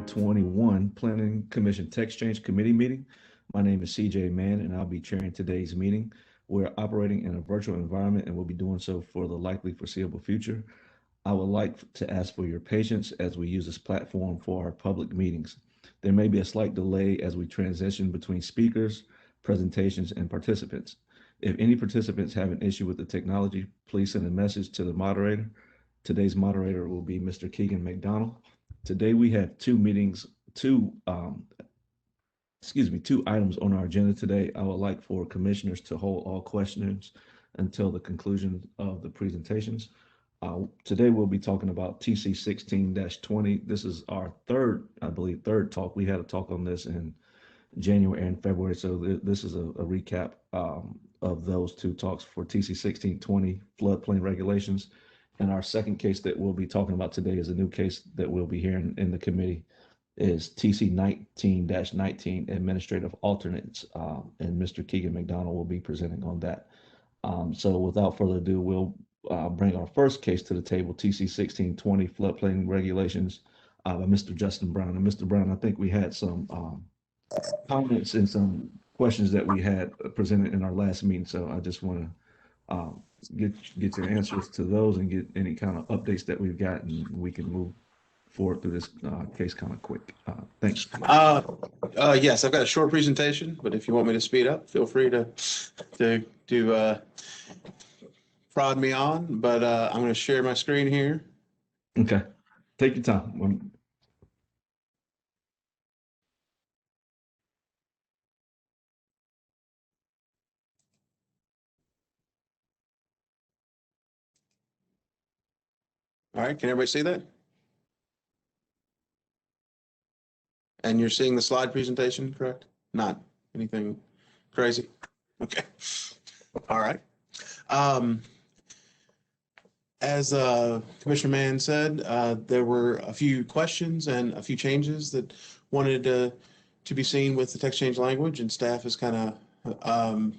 2021 Planning Commission Text Change Committee meeting. My name is CJ Mann, and I'll be chairing today's meeting. We're operating in a virtual environment and will be doing so for the likely foreseeable future. I would like to ask for your patience as we use this platform for our public meetings. There may be a slight delay as we transition between speakers, presentations, and participants. If any participants have an issue with the technology, please send a message to the moderator. Today's moderator will be Mr. Keegan McDonald. Today we have two items on our agenda today. I would like for commissioners to hold all questions until the conclusion of the presentations. Today we'll be talking about TC 16-20. This is our third talk. We had a talk on this in January and February, so this is a recap of those two talks for TC 1620 floodplain regulations. And our second case that we'll be talking about today is a new case that we'll be hearing in the committee is TC 19-19 administrative alternates, and Mr. Keegan McDonald will be presenting on that. So without further ado, we'll bring our first case to the table, TC 1620 floodplain regulations by Mr. Justin Brown. And Mr. Brown, I think we had some comments and some questions that we had presented in our last meeting. So I just want to get your answers to those and get any kind of updates that we've got, and we can move forward through this case kind of quick. Thanks. Yes, I've got a short presentation, but if you want me to speed up, feel free to prod me on. But I'm going to share my screen here. Okay, take your time. All right, can everybody see that? And you're seeing the slide presentation, correct? Not anything crazy? Okay. All right. As Commissioner Mann said, there were a few questions and a few changes that wanted to be seen with the text change language, and staff has kind of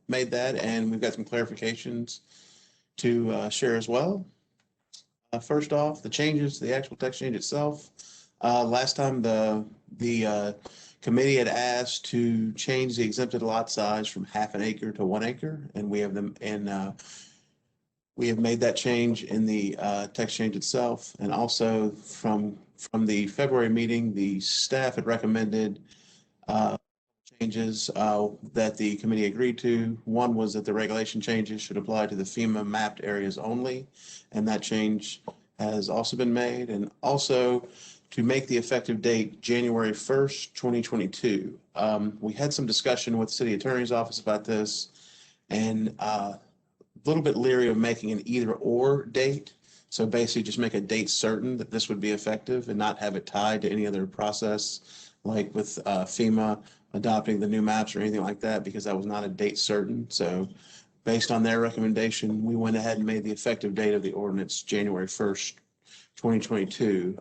made that, and we've got some clarifications to share as well. First off, the changes to the actual text change itself. Last time the committee had asked to change the exempted lot size from half an acre to 1 acre, and we have made that change in the text change itself. And also from the February meeting, the staff had recommended changes that the committee agreed to. One was that the regulation changes should apply to the FEMA mapped areas only, and that change has also been made. And also to make the effective date January 1st, 2022. We had some discussion with the city attorney's office about this, and a little bit leery of making an either or date. So basically just make a date certain that this would be effective and not have it tied to any other process like with FEMA adopting the new maps or anything like that, because that was not a date certain. So based on their recommendation, we went ahead and made the effective date of the ordinance January 1st, 2022.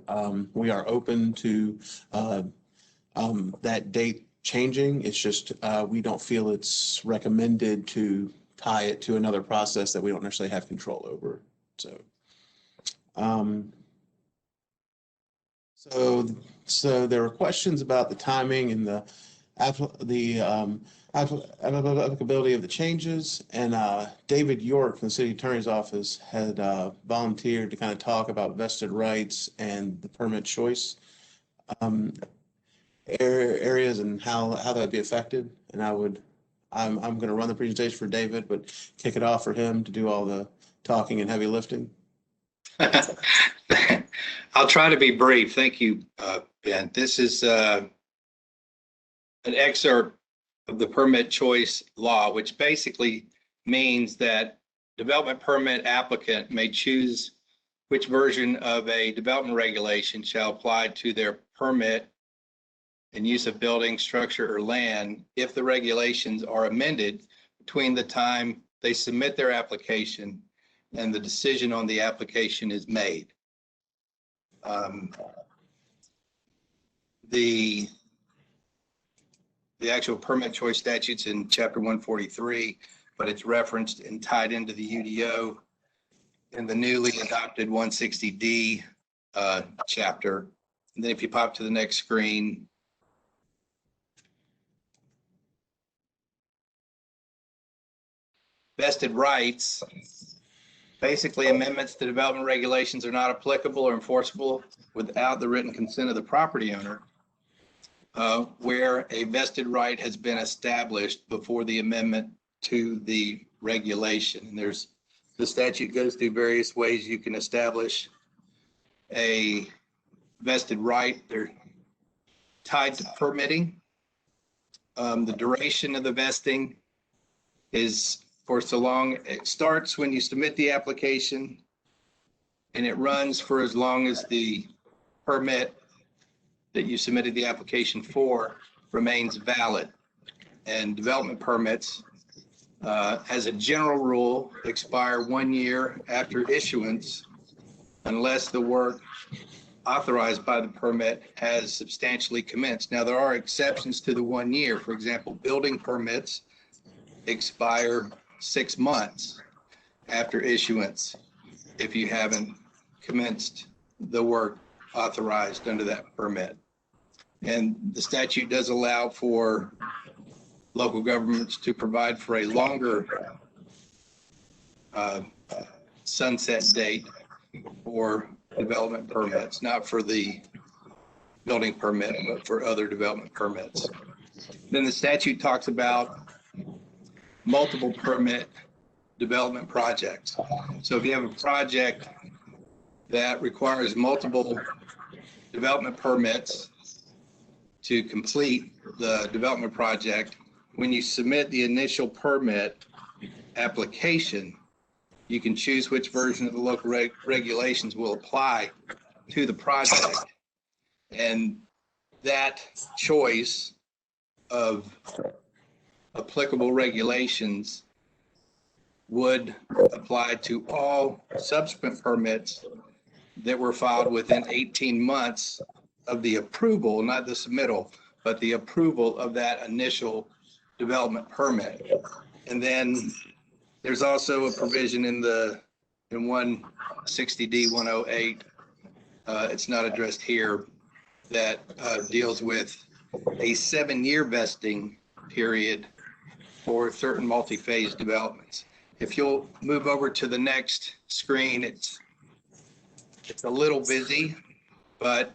We are open to that date changing. It's just we don't feel it's recommended to tie it to another process that we don't necessarily have control over. So there were questions about the timing and the applicability of the changes, and David York from the city attorney's office had volunteered to kind of talk about vested rights and the permit choice areas and how that'd be affected. And I'm going to run the presentation for David, but kick it off for him to do all the talking and heavy lifting. I'll try to be brief. Thank you, Ben. This is an excerpt of the permit choice law, which basically means that development permit applicant may choose which version of a development regulation shall apply to their permit and use of building, structure, or land if the regulations are amended between the time they submit their application and the decision on the application is made. The actual permit choice statutes in chapter 143, but it's referenced and tied into the UDO in the newly adopted 160D chapter. And then if you pop to the next screen, vested rights, basically amendments to development regulations are not applicable or enforceable without the written consent of the property owner, where a vested right has been established before the amendment to the regulation. And the statute goes through various ways you can establish a vested right. They're tied to permitting. The duration of the vesting is for so long, it starts when you submit the application and it runs for as long as the permit that you submitted the application for remains valid. And development permits, as a general rule, expire 1 year after issuance unless the work authorized by the permit has substantially commenced. Now, there are exceptions to the 1 year. For example, building permits expire 6 months after issuance if you haven't commenced the work authorized under that permit. And the statute does allow for local governments to provide for a longer sunset date for development permits, not for the building permit, but for other development permits. Then the statute talks about multiple permit development projects. So if you have a project that requires multiple development permits to complete the development project, when you submit the initial permit application, you can choose which version of the local regulations will apply to the project. And that choice of applicable regulations would apply to all subsequent permits that were filed within 18 months of the approval, not the submittal, but the approval of that initial development permit. And then there's also a provision in 160D 108, it's not addressed here, that deals with a 7-year vesting period for certain multi-phase developments. If you'll move over to the next screen, it's a little busy, but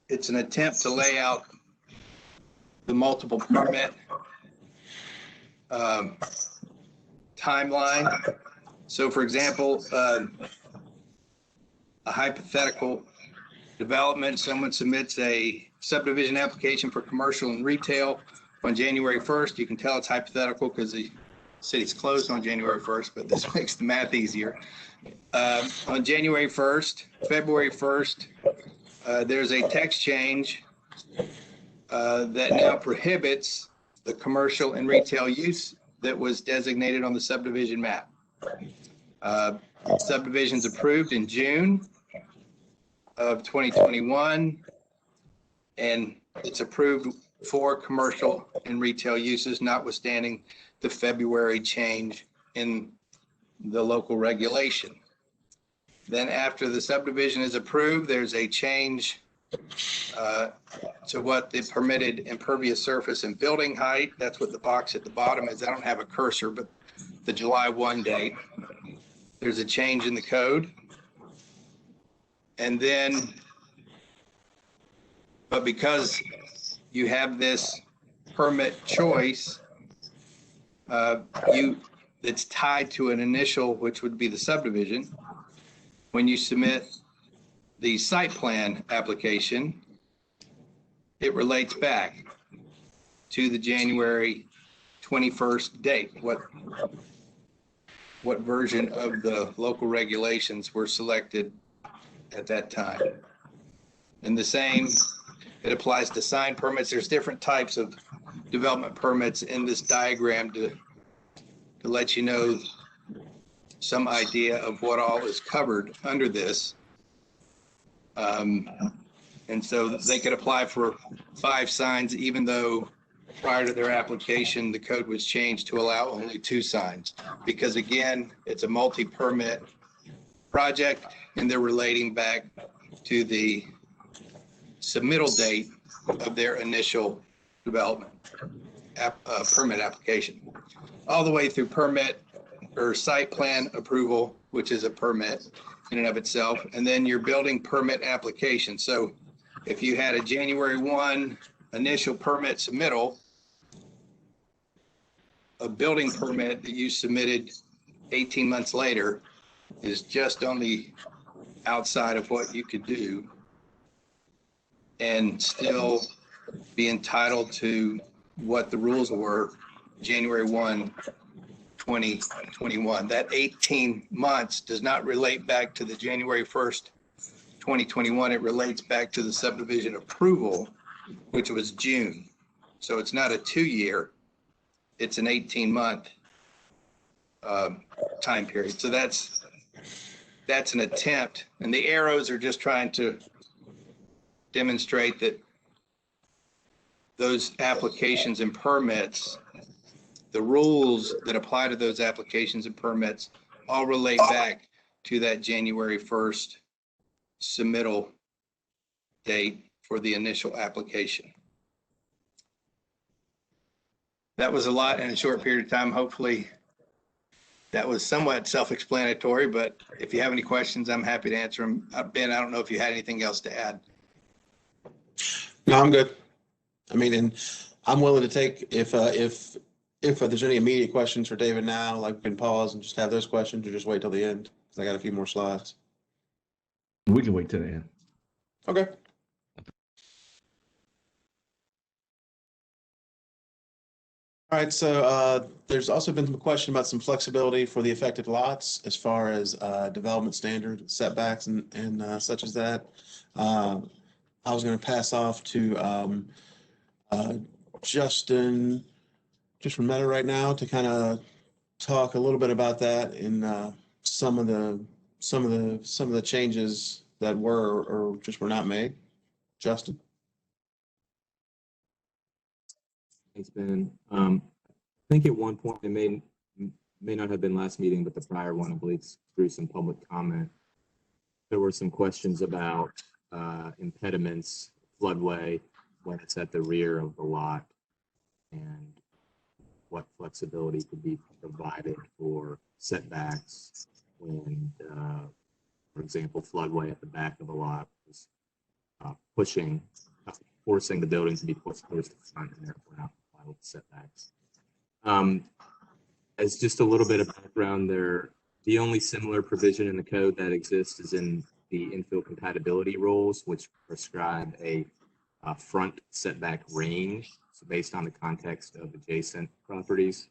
it's an attempt to lay out the multiple permit timeline. So for example, a hypothetical development, someone submits a subdivision application for commercial and retail on January 1st. You can tell it's hypothetical because the city's closed on January 1st, but this makes the math easier. On January 1st, February 1st, there's a text change that now prohibits the commercial and retail use that was designated on the subdivision map. Subdivision's approved in June of 2021, and it's approved for commercial and retail uses, notwithstanding the February change in the local regulation. Then after the subdivision is approved, there's a change to what the permitted impervious surface and building height. That's what the box at the bottom is. I don't have a cursor, but the July 1 date, there's a change in the code. And then, but because you have this permit choice, it's tied to an initial, which would be the subdivision. When you submit the site plan application, it relates back to the January 21st date. What version of the local regulations were selected at that time? And the same, it applies to sign permits. There's different types of development permits in this diagram to let you know some idea of what all is covered under this. And so they could apply for 5 signs, even though prior to their application, the code was changed to allow only 2 signs. Because again, it's a multi-permit project and they're relating back to the submittal date of their initial development permit application, all the way through permit or site plan approval, which is a permit in and of itself, and then your building permit application. So if you had a January 1 initial permit submittal, a building permit that you submitted 18 months later is just only outside of what you could do and still be entitled to what the rules were January 1, 2021. That 18 months does not relate back to the January 1st, 2021. It relates back to the subdivision approval, which was June. So it's not a 2-year, it's an 18-month time period. So that's an attempt, and the arrows are just trying to demonstrate that those applications and permits, the rules that apply to those applications and permits all relate back to that January 1st submittal date for the initial application. That was a lot in a short period of time. Hopefully that was somewhat self-explanatory, but if you have any questions, I'm happy to answer them. Ben, I don't know if you had anything else to add. No, I'm good. I mean, and I'm willing to take, if there's any immediate questions for David now, like we can pause and just have those questions, or just wait till the end, because I got a few more slides. We can wait till the end. Okay. All right, so there's also been some question about some flexibility for the affected lots as far as development standard setbacks and such as that. I was going to pass off to Justin, just from Meta right now, to kind of talk a little bit about that and some of the changes that were or just were not made. Justin. Thanks, Ben. I think at one point, it may not have been last meeting, but the prior one, I believe, through some public comment, there were some questions about impediments, floodway, when it's at the rear of the lot, and what flexibility could be provided for setbacks when, for example, floodway at the back of a lot is forcing the building to be pushed towards the front and therefore not comply with setbacks. As just a little bit of background there, the only similar provision in the code that exists is in the infill compatibility rules, which prescribe a front setback range, so based on the context of adjacent properties.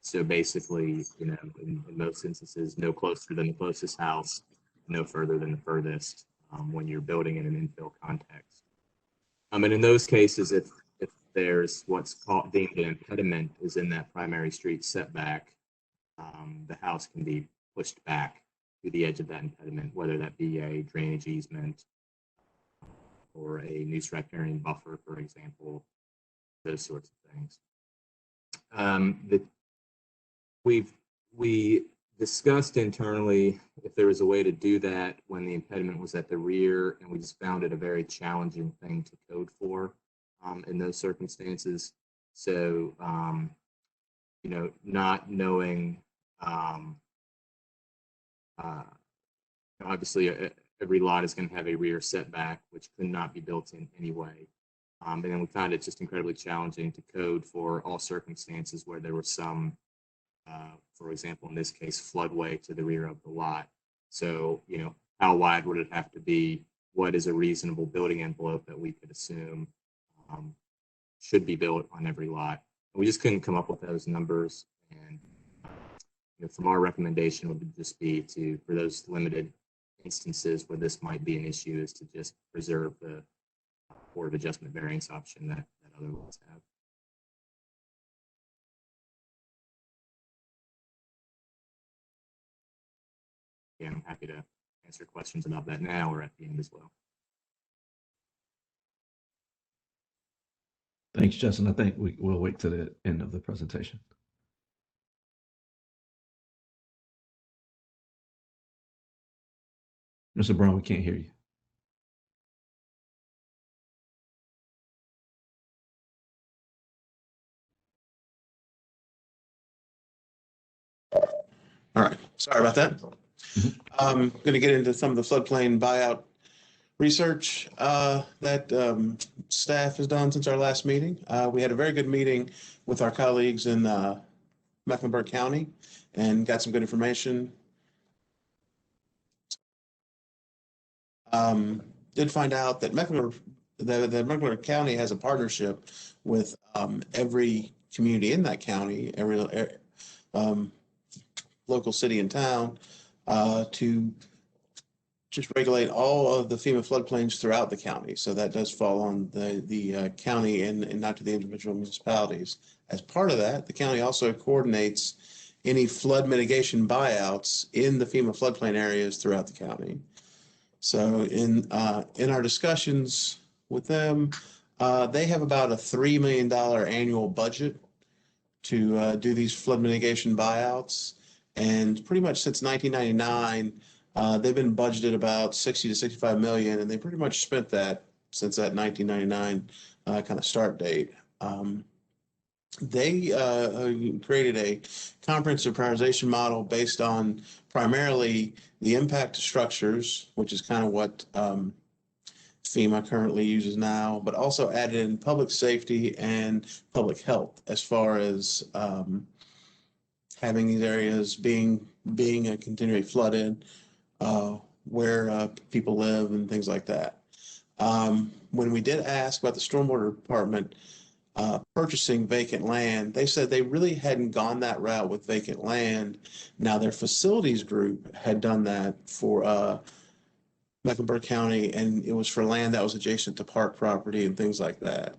So basically, you know, in most instances, no closer than the closest house, no further than the furthest, when you're building in an infill context. And in those cases, if there's what's deemed an impediment is in that primary street setback, the house can be pushed back to the edge of that impediment, whether that be a drainage easement or a noose riparian buffer, for example, those sorts of things. We discussed internally if there was a way to do that when the impediment was at the rear, and we just found it a very challenging thing to code for in those circumstances. So, you know, not knowing, obviously every lot is going to have a rear setback, which could not be built in anyway. And then we found it just incredibly challenging to code for all circumstances where there was some, for example, in this case, floodway to the rear of the lot. So, you know, how wide would it have to be? What is a reasonable building envelope that we could assume should be built on every lot? And we just couldn't come up with those numbers. And you know, from our recommendation would just be to, for those limited instances where this might be an issue, is to just preserve the Board of Adjustment variance option that other lots have. Yeah, I'm happy to answer questions about that now or at the end as well. Thanks, Justin. I think we'll wait to the end of the presentation. Mr. Brown, we can't hear you. All right, sorry about that. Mhm. I'm going to get into some of the floodplain buyout research that staff has done since our last meeting. We had a very good meeting with our colleagues in Mecklenburg County and got some good information. Did find out that Mecklenburg County has a partnership with every community in that county, every local city and town to just regulate all of the FEMA floodplains throughout the county. So that does fall on the county and not to the individual municipalities. As part of that, the county also coordinates any flood mitigation buyouts in the FEMA floodplain areas throughout the county. So in our discussions with them, they have about a $3 million annual budget to do these flood mitigation buyouts. And pretty much since 1999, they've been budgeted about 60 to 65 million, and they pretty much spent that since that 1999 kind of start date. They created a comprehensive prioritization model based on primarily the impact to structures, which is kind of what FEMA currently uses now, but also added in public safety and public health as far as having these areas being continually flooded, where people live and things like that. When we did ask about the stormwater department purchasing vacant land, they said they really hadn't gone that route with vacant land. Now their facilities group had done that for Mecklenburg County, and it was for land that was adjacent to park property and things like that.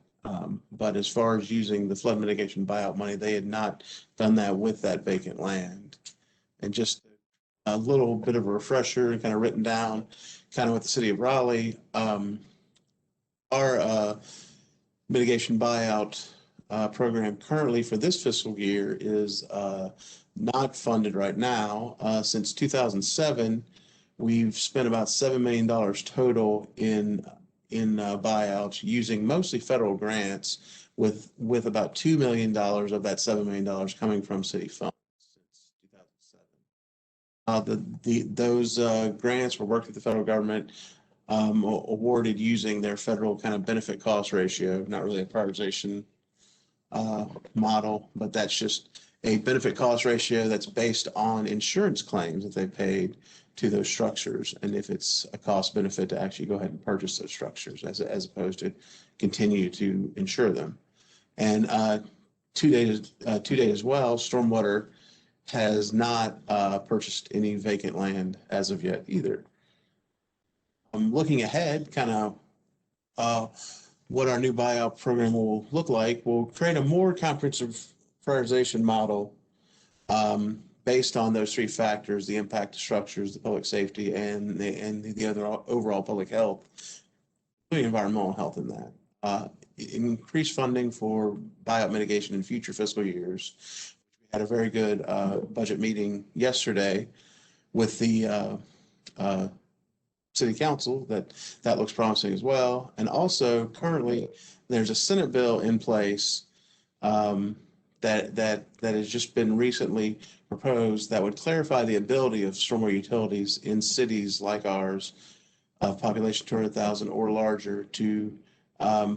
But as far as using the flood mitigation buyout money, they had not done that with that vacant land. And just a little bit of a refresher and kind of written down kind of with the city of Raleigh, our mitigation buyout program currently for this fiscal year is not funded right now. Since 2007, we've spent about $7 million total in buyouts using mostly federal grants, with about $2 million of that $7 million coming from city funds since 2007. Those grants were worked with the federal government, awarded using their federal kind of benefit cost ratio, not really a prioritization model, but that's just a benefit cost ratio that's based on insurance claims that they paid to those structures, and if it's a cost benefit to actually go ahead and purchase those structures as opposed to continue to insure them. And to date as well, stormwater has not purchased any vacant land as of yet either. I'm looking ahead, kind of what our new buyout program will look like. We'll create a more comprehensive prioritization model based on those three factors: the impact to structures, the public safety, and the other overall public health, including environmental health in that. Increased funding for buyout mitigation in future fiscal years. We had a very good budget meeting yesterday with the city council that looks promising as well. And also currently there's a Senate bill in place that has just been recently proposed that would clarify the ability of stormwater utilities in cities like ours of population 200,000 or larger to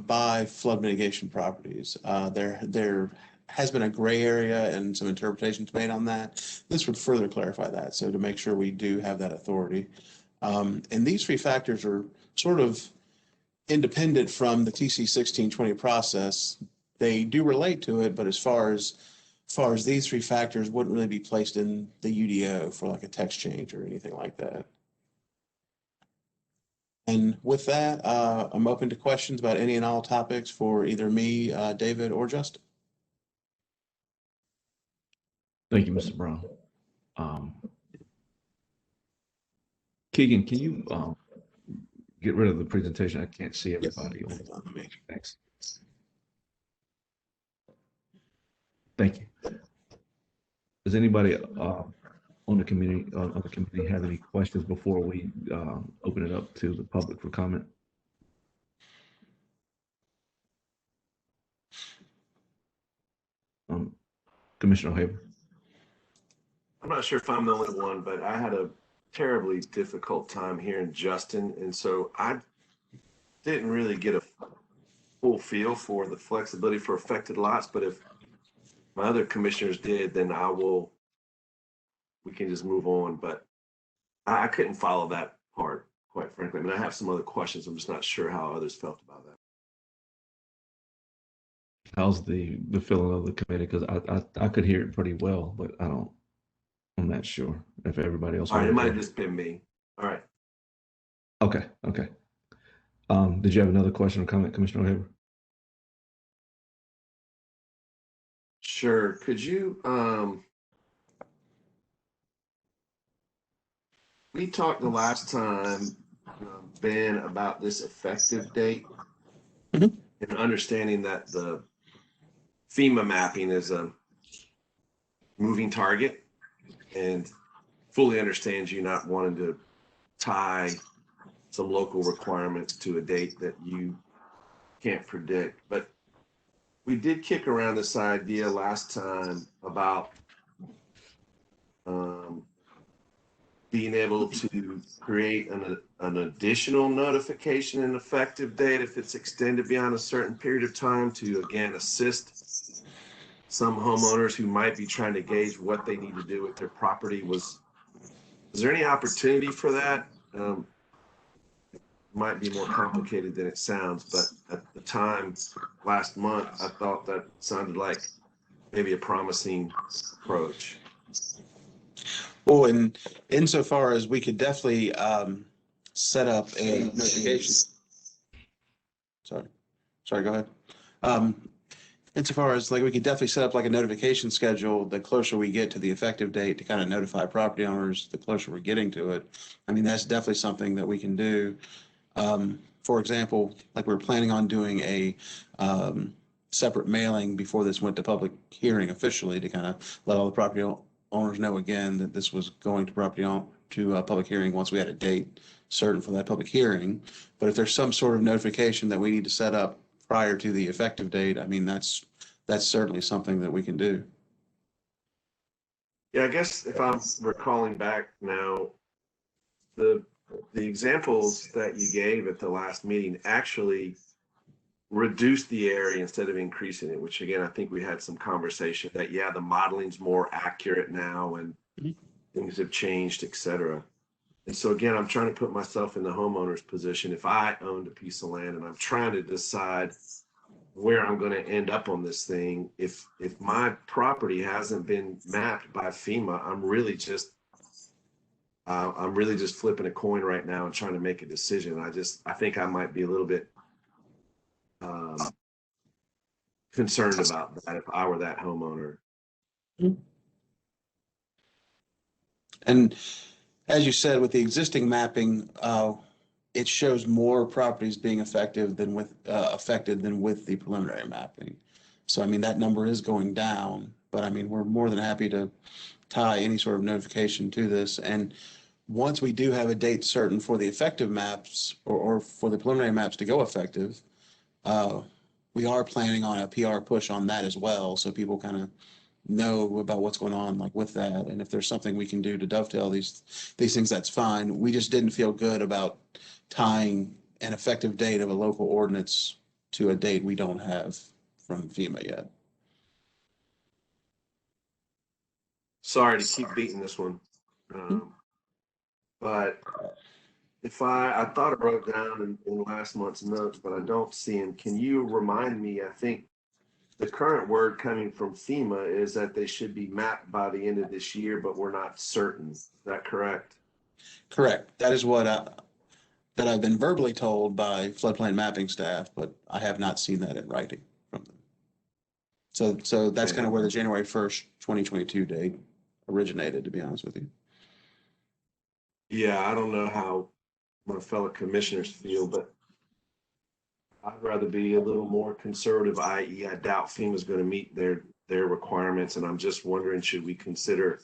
buy flood mitigation properties. There has been a gray area and some interpretations made on that. This would further clarify that, so to make sure we do have that authority. And these three factors are sort of independent from the TC 1620 process. They do relate to it, but as far as these three factors wouldn't really be placed in the UDO for like a text change or anything like that. And with that, I'm open to questions about any and all topics for either me, David, or Justin. Thank you, Mr. Brown. Keegan, can you get rid of the presentation? I can't see everybody. Thanks. Thank you. Does anybody on the committee have any questions before we open it up to the public for comment? Commissioner Haber. I'm not sure if I'm the only one, but I had a terribly difficult time hearing Justin, and so I didn't really get a full feel for the flexibility for affected lots. But if my other commissioners did, then we can just move on. But I couldn't follow that part, quite frankly. I mean, I have some other questions. I'm just not sure how others felt about that. How's the feeling of the committee? Because I could hear it pretty well, but I'm not sure if everybody else All right, it wanted might have to. just been me. All right. Okay, okay. Did you have another question or comment, Commissioner O'Haver? Sure. Could you, we talked the last time, Ben, about this effective date Mhm. and understanding that the FEMA mapping is a moving target, and fully understands you not wanting to tie some local requirements to a date that you can't predict. But we did kick around this idea last time about um, being able to create an additional notification and effective date if it's extended beyond a certain period of time to, again, assist some homeowners who might be trying to gauge what they need to do with their property. Was there any opportunity for that? Might be more complicated than it sounds, but at the time last month, I thought that sounded like maybe a promising approach. Well, and insofar as we could definitely set up a notification. Sorry, go ahead. Insofar as like we could definitely set up like a notification schedule, the closer we get to the effective date to kind of notify property owners, the closer we're getting to it. I mean, that's definitely something that we can do. For example, like we're planning on doing a separate mailing before this went to public hearing officially to kind of let all the property owners know again that this was going to public hearing once we had a date certain for that public hearing. But if there's some sort of notification that we need to set up prior to the effective date, I mean, that's certainly something that we can do. Yeah, I guess if I'm recalling back now, the examples that you gave at the last meeting actually reduced the area instead of increasing it, which again, I think we had some conversation that, yeah, the modeling's more accurate now and things have changed, et cetera. And so again, I'm trying to put myself in the homeowner's position. If I owned a piece of land and I'm trying to decide where I'm going to end up on this thing, if my property hasn't been mapped by FEMA, I'm really just flipping a coin right now and trying to make a decision. I think I might be a little bit concerned about that if I were that homeowner. And as you said, with the existing mapping, it shows more properties being affected than with the preliminary mapping. So, I mean, that number is going down, but I mean, we're more than happy to tie any sort of notification to this. And once we do have a date certain for the effective maps or for the preliminary maps to go effective, we are planning on a PR push on that as well. So people kind of know about what's going on like with that. And if there's something we can do to dovetail these things, that's fine. We just didn't feel good about tying an effective date of a local ordinance to a date we don't have from FEMA yet. Sorry to keep beating this one. But if I thought I wrote down in last month's notes, but I don't see them. Can you remind me? I think the current word coming from FEMA is that they should be mapped by the end of this year, but we're not certain. Is that correct? Correct. That is what that I've been verbally told by floodplain mapping staff, but I have not seen that in writing from them. So that's kind of where the January 1st, 2022 date originated, to be honest with you. Yeah, I don't know how my fellow commissioners feel, but I'd rather be a little more conservative, i.e. I doubt FEMA's going to meet their requirements. And I'm just wondering, should we consider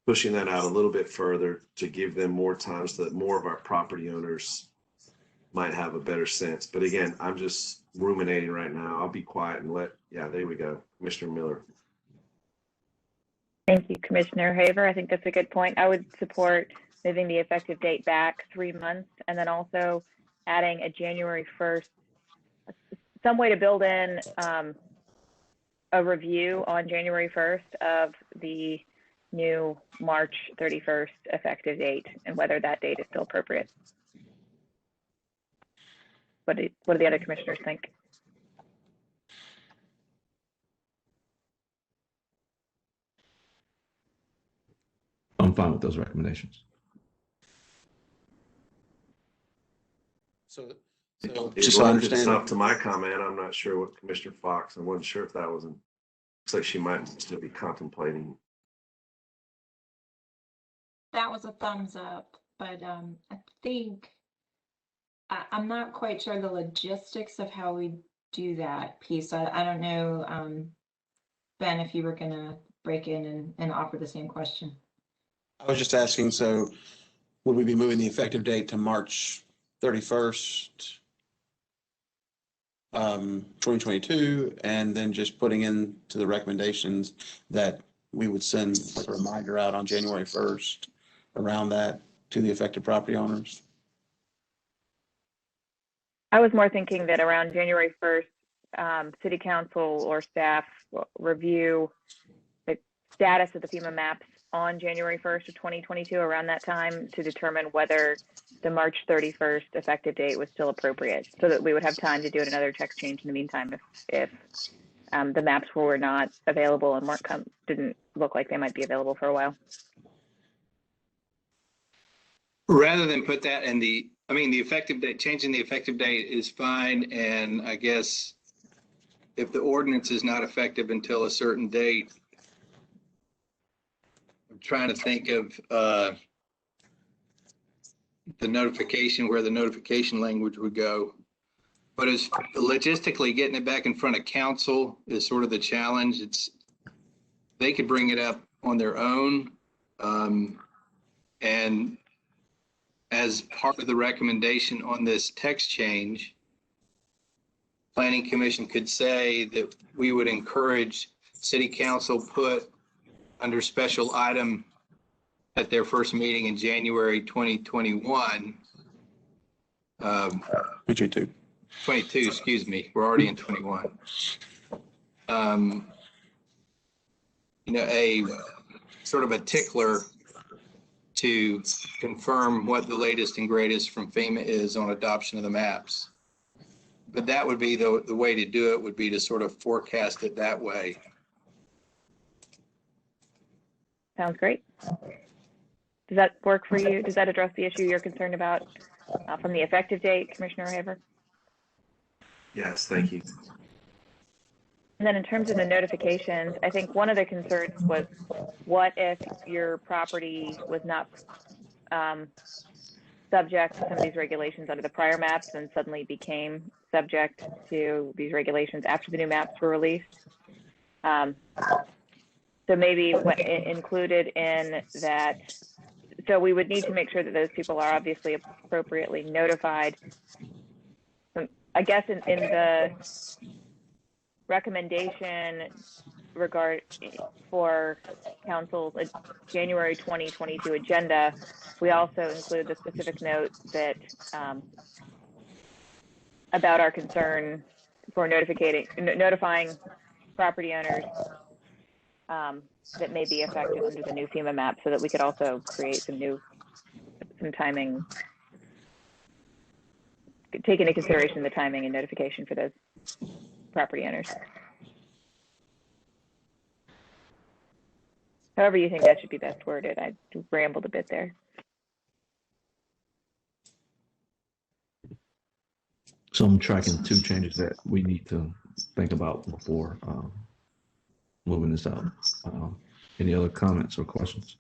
pushing that out a little bit further to give them more time so that more of our property owners might have a better sense? But again, I'm just ruminating right now. I'll be quiet and there we go. Commissioner Miller. Thank you, Commissioner Haver. I think that's a good point. I would support moving the effective date back 3 months and then also adding a January 1st, some way to build in a review on January 1st of the new March 31st effective date and whether that date is still appropriate. What do the other commissioners think? I'm fine with those recommendations. So It just so I lends understand. itself to my comment. I'm not sure what Commissioner Fox, I wasn't sure if that was, looks like she might still be contemplating. That was a thumbs up, but I think I'm not quite sure the logistics of how we do that piece. I don't know, Ben, if you were gonna break in and offer the same question. I was just asking, so would we be moving the effective date to March 31st, 2022, and then just putting into the recommendations that we would send a reminder out on January 1st around that to the affected property owners? I was more thinking that around January 1st, City Council or staff review the status of the FEMA maps on January 1st of 2022 around that time to determine whether the March 31st effective date was still appropriate, so that we would have time to do another text change in the meantime if the maps were not available and didn't look like they might be available for a while. Rather than put that in the effective date, changing the effective date is fine. And I guess if the ordinance is not effective until a certain date, I'm trying to think of the notification, where the notification language would go. But as logistically getting it back in front of council is sort of the challenge. They could bring it up on their own. And as part of the recommendation on this text change, Planning Commission could say that we would encourage City Council put under special item at their first meeting in January 2021. 22, excuse me. We're already in 21. A sort of a tickler to confirm what the latest and greatest from FEMA is on adoption of the maps. But that would be the way to do it, would be to sort of forecast it that way. Sounds great. Does that work for you? Does that address the issue you're concerned about from the effective date, Commissioner Haver? Yes, thank you. And then in terms of the notifications, I think one of the concerns was, what if your property was not subject to some of these regulations under the prior maps and suddenly became subject to these regulations after the new maps were released? So maybe included in that, so we would need to make sure that those people are obviously appropriately notified. I guess in the recommendation for council's January 2022 agenda, we also include the specific note that about our concern for notifying property owners that may be affected under the new FEMA map, so that we could also create some timing, take into consideration the timing and notification for those property owners. However you think that should be best worded. I rambled a bit there. So I'm tracking 2 changes that we need to think about before moving this out. Any other comments or questions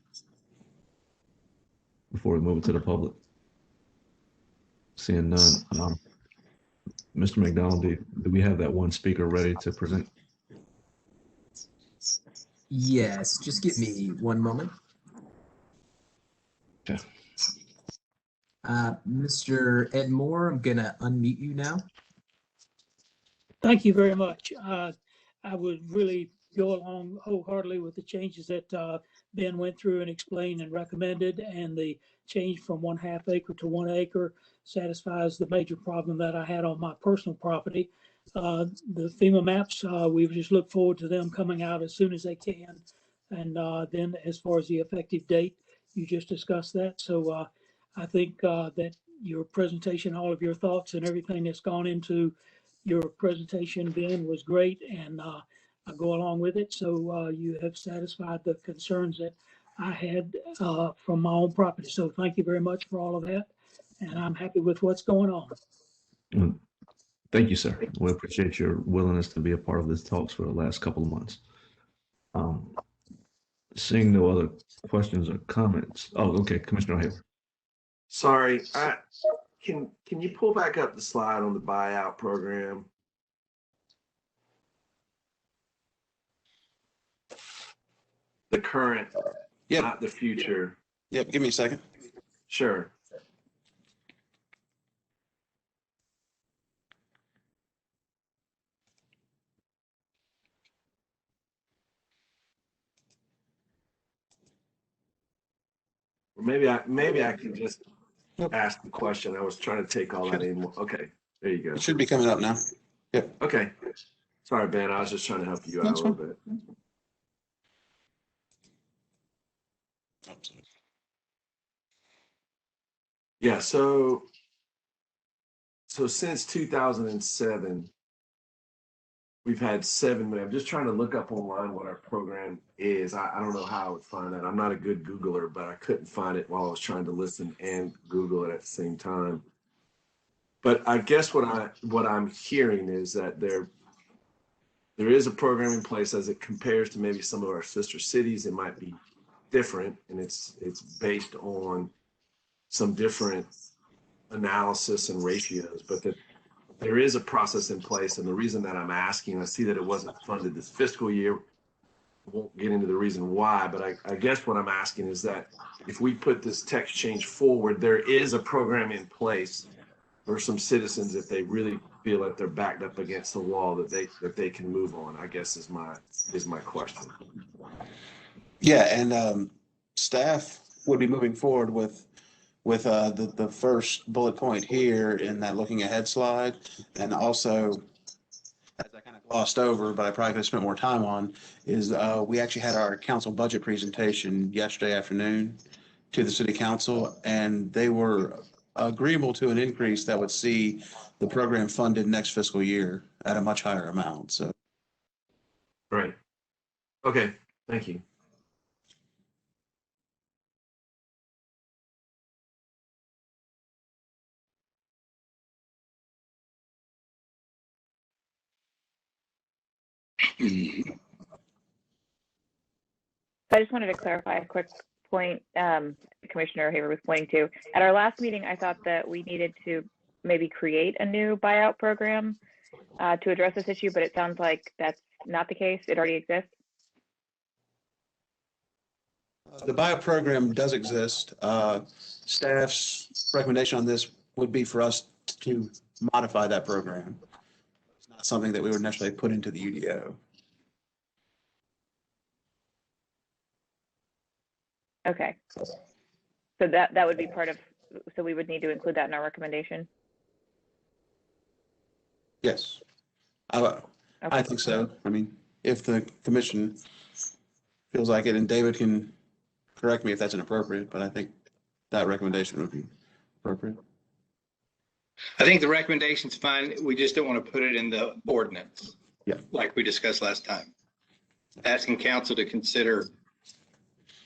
before we move it to the public? Seeing none. Mr. McDonald, do we have that one speaker ready to present? Yes, just give me one moment. Okay. Mr. Edmore, I'm gonna unmute you now. Thank you very much. I would really go along wholeheartedly with the changes that Ben went through and explained and recommended, and the change from 1/2 acre to 1 acre satisfies the major problem that I had on my personal property. The FEMA maps, we just look forward to them coming out as soon as they can. And then as far as the effective date, you just discussed that. So I think that your presentation, all of your thoughts and everything that's gone into your presentation, Ben, was great, and I go along with it. So you have satisfied the concerns that I had from my own property. So thank you very much for all of that, and I'm happy with what's going on. Thank you, sir. We appreciate your willingness to be a part of this talks for the last couple of months. Seeing no other questions or comments. Oh, okay, Commissioner Hayward. Sorry, can you pull back up the slide on the buyout program? The current, Yep. not the future. Yep, give me a second. Sure. Or maybe I can just ask the question. I was trying to take all that in. Okay, there you go. It should be coming up now. Okay. Sorry, Ben. I was just trying to help you out That's a little bit. Yeah, so since 2007, we've had 7 million. I'm just trying to look up online what our program is. I don't know how I would find that. I'm not a good Googler, but I couldn't find it while I was trying to listen and Google it at the same time. But I guess what I'm hearing is that there is a program in place as it compares to maybe some of our sister cities. It might be different, and it's based on some different analysis and ratios, but that there is a process in place. And the reason that I'm asking, I see that it wasn't funded this fiscal year. I won't get into the reason why, but I guess what I'm asking is that if we put this text change forward, there is a program in place for some citizens if they really feel that they're backed up against the wall that they can move on, I guess is my question. Yeah, and staff would be moving forward with the first bullet point here in that looking ahead slide. And also, as I kind of glossed over, but I probably could have spent more time on, is we actually had our council budget presentation yesterday afternoon to the city council, and they were agreeable to an increase that would see the program funded next fiscal year at a much higher amount. So, Right. Okay. Thank you. I just wanted to clarify a quick point Commissioner Haver was pointing to. At our last meeting, I thought that we needed to maybe create a new buyout program to address this issue, but it sounds like that's not the case. It already exists. the buyout program does exist. Staff's recommendation on this would be for us to modify that program. It's not something that we would necessarily put into the UDO. Okay. So that would be part of, so we would need to include that in our recommendation? Yes. I think so. I mean, if the commission feels like it, and David can correct me if that's inappropriate, but I think that recommendation would be appropriate. I think the recommendation's fine. We just don't want to put it in the ordinance. Yeah. Like we discussed last time. Asking council to consider,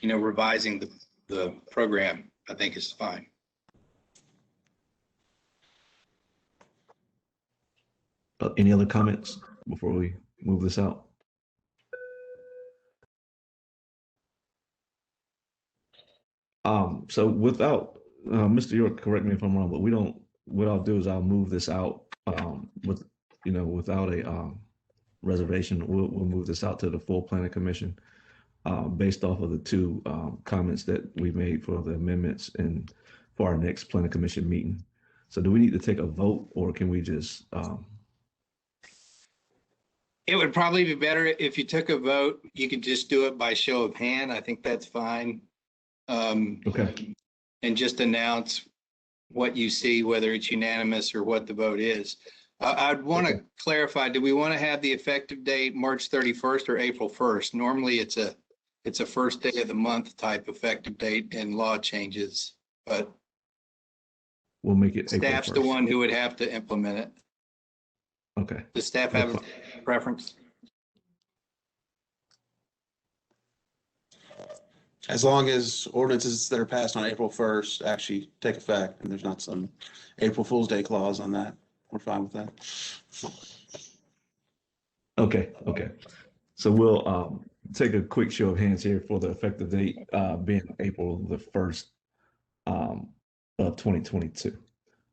revising the program, I think is fine. Any other comments before we move this out? So without, Mr. York, correct me if I'm wrong, but what I'll do is I'll move this out without a reservation. We'll move this out to the full planning commission based off of the two comments that we made for the amendments and for our next planning commission meeting. So do we need to take a vote, or can we just It would probably be better if you took a vote. You could just do it by show of hand. I think that's fine. Okay. And just announce what you see, whether it's unanimous or what the vote is. I'd want to clarify, do we want to have the effective date March 31st or April 1st? Normally it's a first day of the month type effective date in law changes, but We'll make it April staff's the 1st. one who would have to implement it. Okay. Does staff have a preference? As long as ordinances that are passed on April 1st actually take effect and there's not some April Fool's Day clause on that, we're fine with that. Okay. So we'll take a quick show of hands here for the effective date being April the 1st of 2022,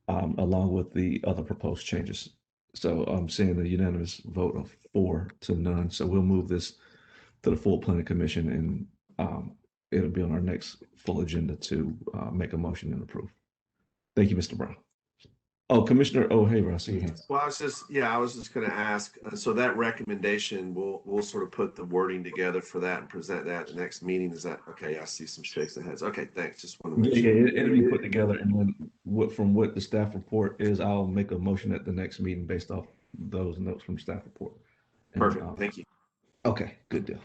along with the other proposed changes. So I'm seeing a unanimous vote of 4-0. So we'll move this to the full planning commission, and it'll be on our next full agenda to make a motion and approve. Thank you, Mr. Brown. Oh, Commissioner O'Haver, I see your hand. Well, I was just going to ask, so that recommendation, we'll sort of put the wording together for that and present that at the next meeting. Is that okay? I see some shakes of heads. Okay, thanks. Just want to make sure. Yeah, it'll be put together, and then from what the staff report is, I'll make a motion at the next meeting based off those notes from staff report. And, Perfect. Thank you. Okay, good deal.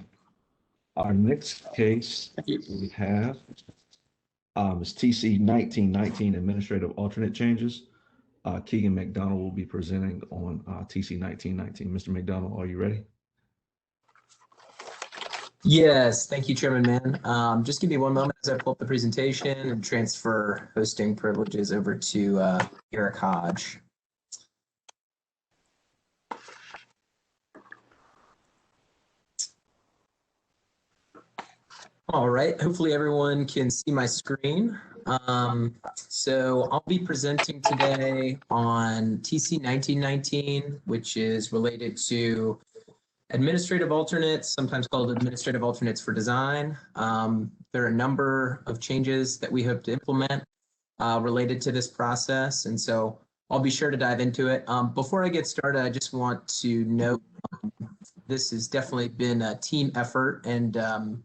Our next case we have is TC 1919 Administrative Alternate Changes. Keegan McDonald will be presenting on TC 1919. Mr. McDonald, are you ready? Yes, thank you, Chairman Mann. Just give me one moment as I pull up the presentation and transfer hosting privileges over to Eric Hodge. All right, hopefully everyone can see my screen. So I'll be presenting today on TC 1919, which is related to administrative alternates, sometimes called administrative alternates for design. There are a number of changes that we hope to implement related to this process, and so I'll be sure to dive into it. Before I get started, I just want to note this has definitely been a team effort, and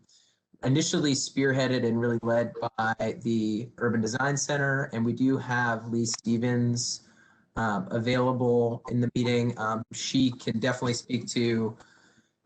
initially spearheaded and really led by the Urban Design Center. And we do have Lee Stevens available in the meeting. She can definitely speak to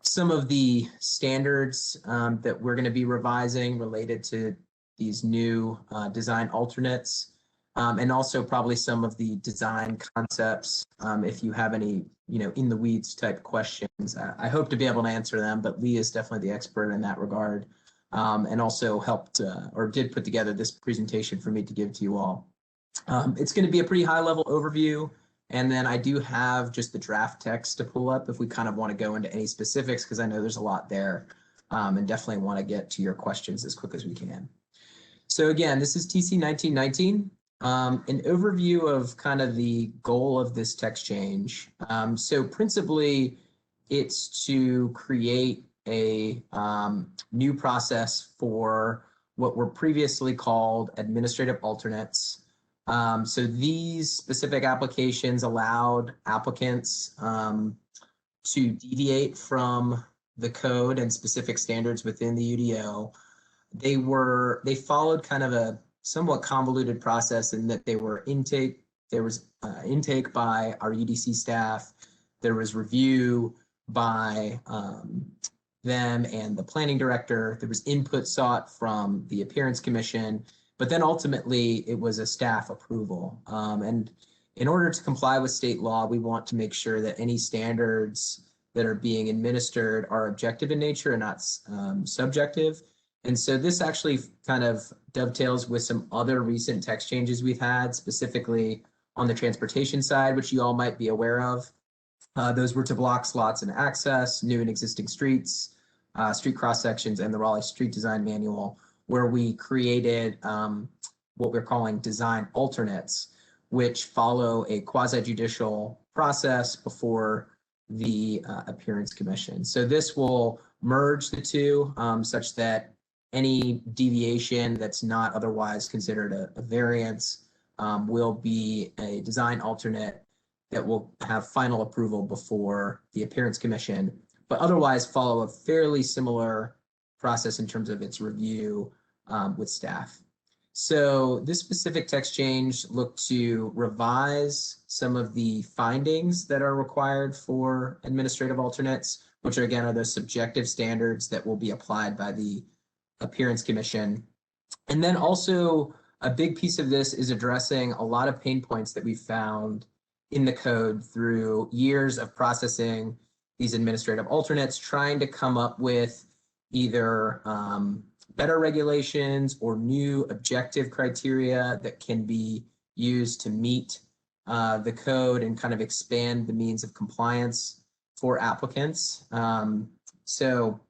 some of the standards that we're going to be revising related to these new design alternates, and also probably some of the design concepts. If you have any, in the weeds type questions, I hope to be able to answer them, but Lee is definitely the expert in that regard. And also helped or did put together this presentation for me to give to you all. It's going to be a pretty high level overview. And then I do have just the draft text to pull up if we kind of want to go into any specifics, because I know there's a lot there, and definitely want to get to your questions as quick as we can. So again, this is TC 1919, an overview of kind of the goal of this text change. So principally, it's to create a new process for what were previously called administrative alternates. So these specific applications allowed applicants to deviate from the code and specific standards within the UDO. They followed kind of a somewhat convoluted process in that there was intake by our UDC staff, there was review by them and the planning director. There was input sought from the appearance commission, but then ultimately it was a staff approval. And in order to comply with state law, we want to make sure that any standards that are being administered are objective in nature and not subjective. And so this actually kind of dovetails with some other recent text changes we've had, specifically on the transportation side, which you all might be aware of. Those were to block slots and access, new and existing streets, street cross sections, and the Raleigh Street Design Manual, where we created what we're calling design alternates, which follow a quasi-judicial process before the Appearance Commission. So this will merge the two such that any deviation that's not otherwise considered a variance will be a design alternate that will have final approval before the Appearance Commission, but otherwise follow a fairly similar process in terms of its review with staff. So this specific text change looked to revise some of the findings that are required for administrative alternates, which are, again, are those subjective standards that will be applied by the Appearance Commission. And then also a big piece of this is addressing a lot of pain points that we found in the code through years of processing these administrative alternates, trying to come up with either better regulations or new objective criteria that can be used to meet the code and kind of expand the means of compliance for applicants. So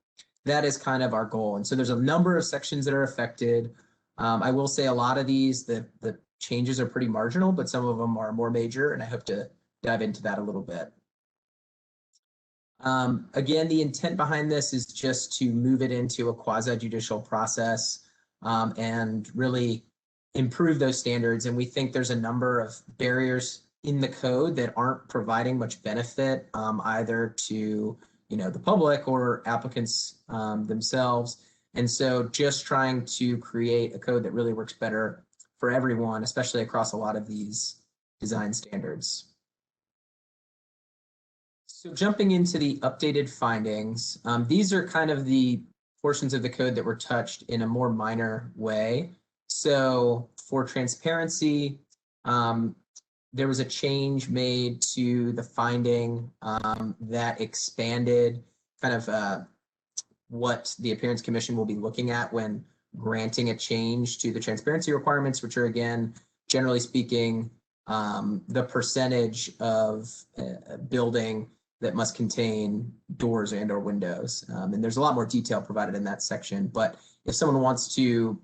that is kind of our goal. And so there's a number of sections that are affected. I will say a lot of these, the changes are pretty marginal, but some of them are more major, and I hope to dive into that a little bit. Again, the intent behind this is just to move it into a quasi-judicial process and really improve those standards. And we think there's a number of barriers in the code that aren't providing much benefit either to the public or applicants themselves. And so just trying to create a code that really works better for everyone, especially across a lot of these design standards. So jumping into the updated findings, these are kind of the portions of the code that were touched in a more minor way. So for transparency, there was a change made to the finding that expanded kind of what the Appearance Commission will be looking at when granting a change to the transparency requirements, which are, again, generally speaking, the percentage of a building that must contain doors and or windows. And there's a lot more detail provided in that section. But if someone wants to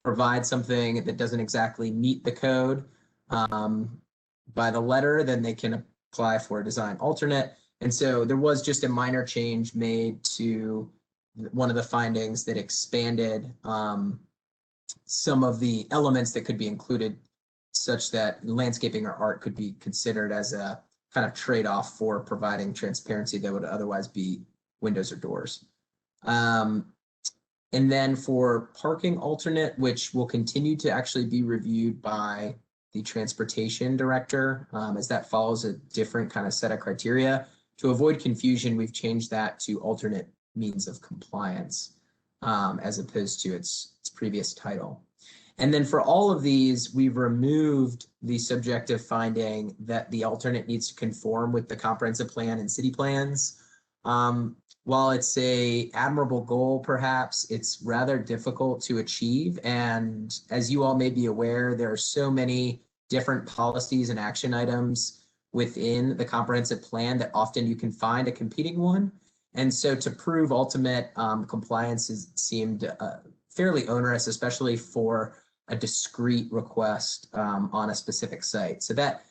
provide something that doesn't exactly meet the code by the letter, then they can apply for a design alternate. And so there was just a minor change made to one of the findings that expanded some of the elements that could be included, such that landscaping or art could be considered as a kind of trade-off for providing transparency that would otherwise be windows or doors. And then for parking alternate, which will continue to actually be reviewed by the transportation director, as that follows a different kind of set of criteria. To avoid confusion, we've changed that to alternate means of compliance as opposed to its previous title. And then for all of these, we've removed the subjective finding that the alternate needs to conform with the comprehensive plan and city plans. While it's a admirable goal, perhaps, it's rather difficult to achieve. And as you all may be aware, there are so many different policies and action items within the comprehensive plan that often you can find a competing one. And so to prove ultimate compliance seemed fairly onerous, especially for a discrete request on a specific site. So that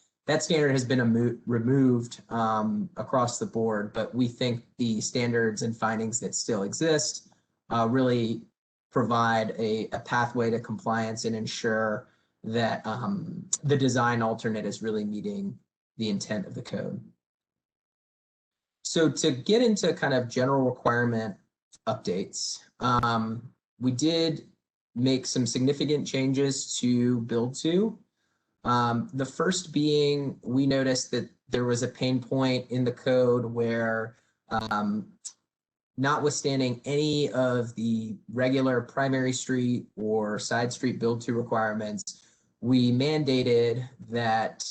standard has been removed across the board, but we think the standards and findings that still exist really provide a pathway to compliance and ensure that the design alternate is really meeting the intent of the code. So to get into kind of general requirement updates, we did make some significant changes to build to. The first being, we noticed that there was a pain point in the code where notwithstanding any of the regular primary street or side street build to requirements, we mandated that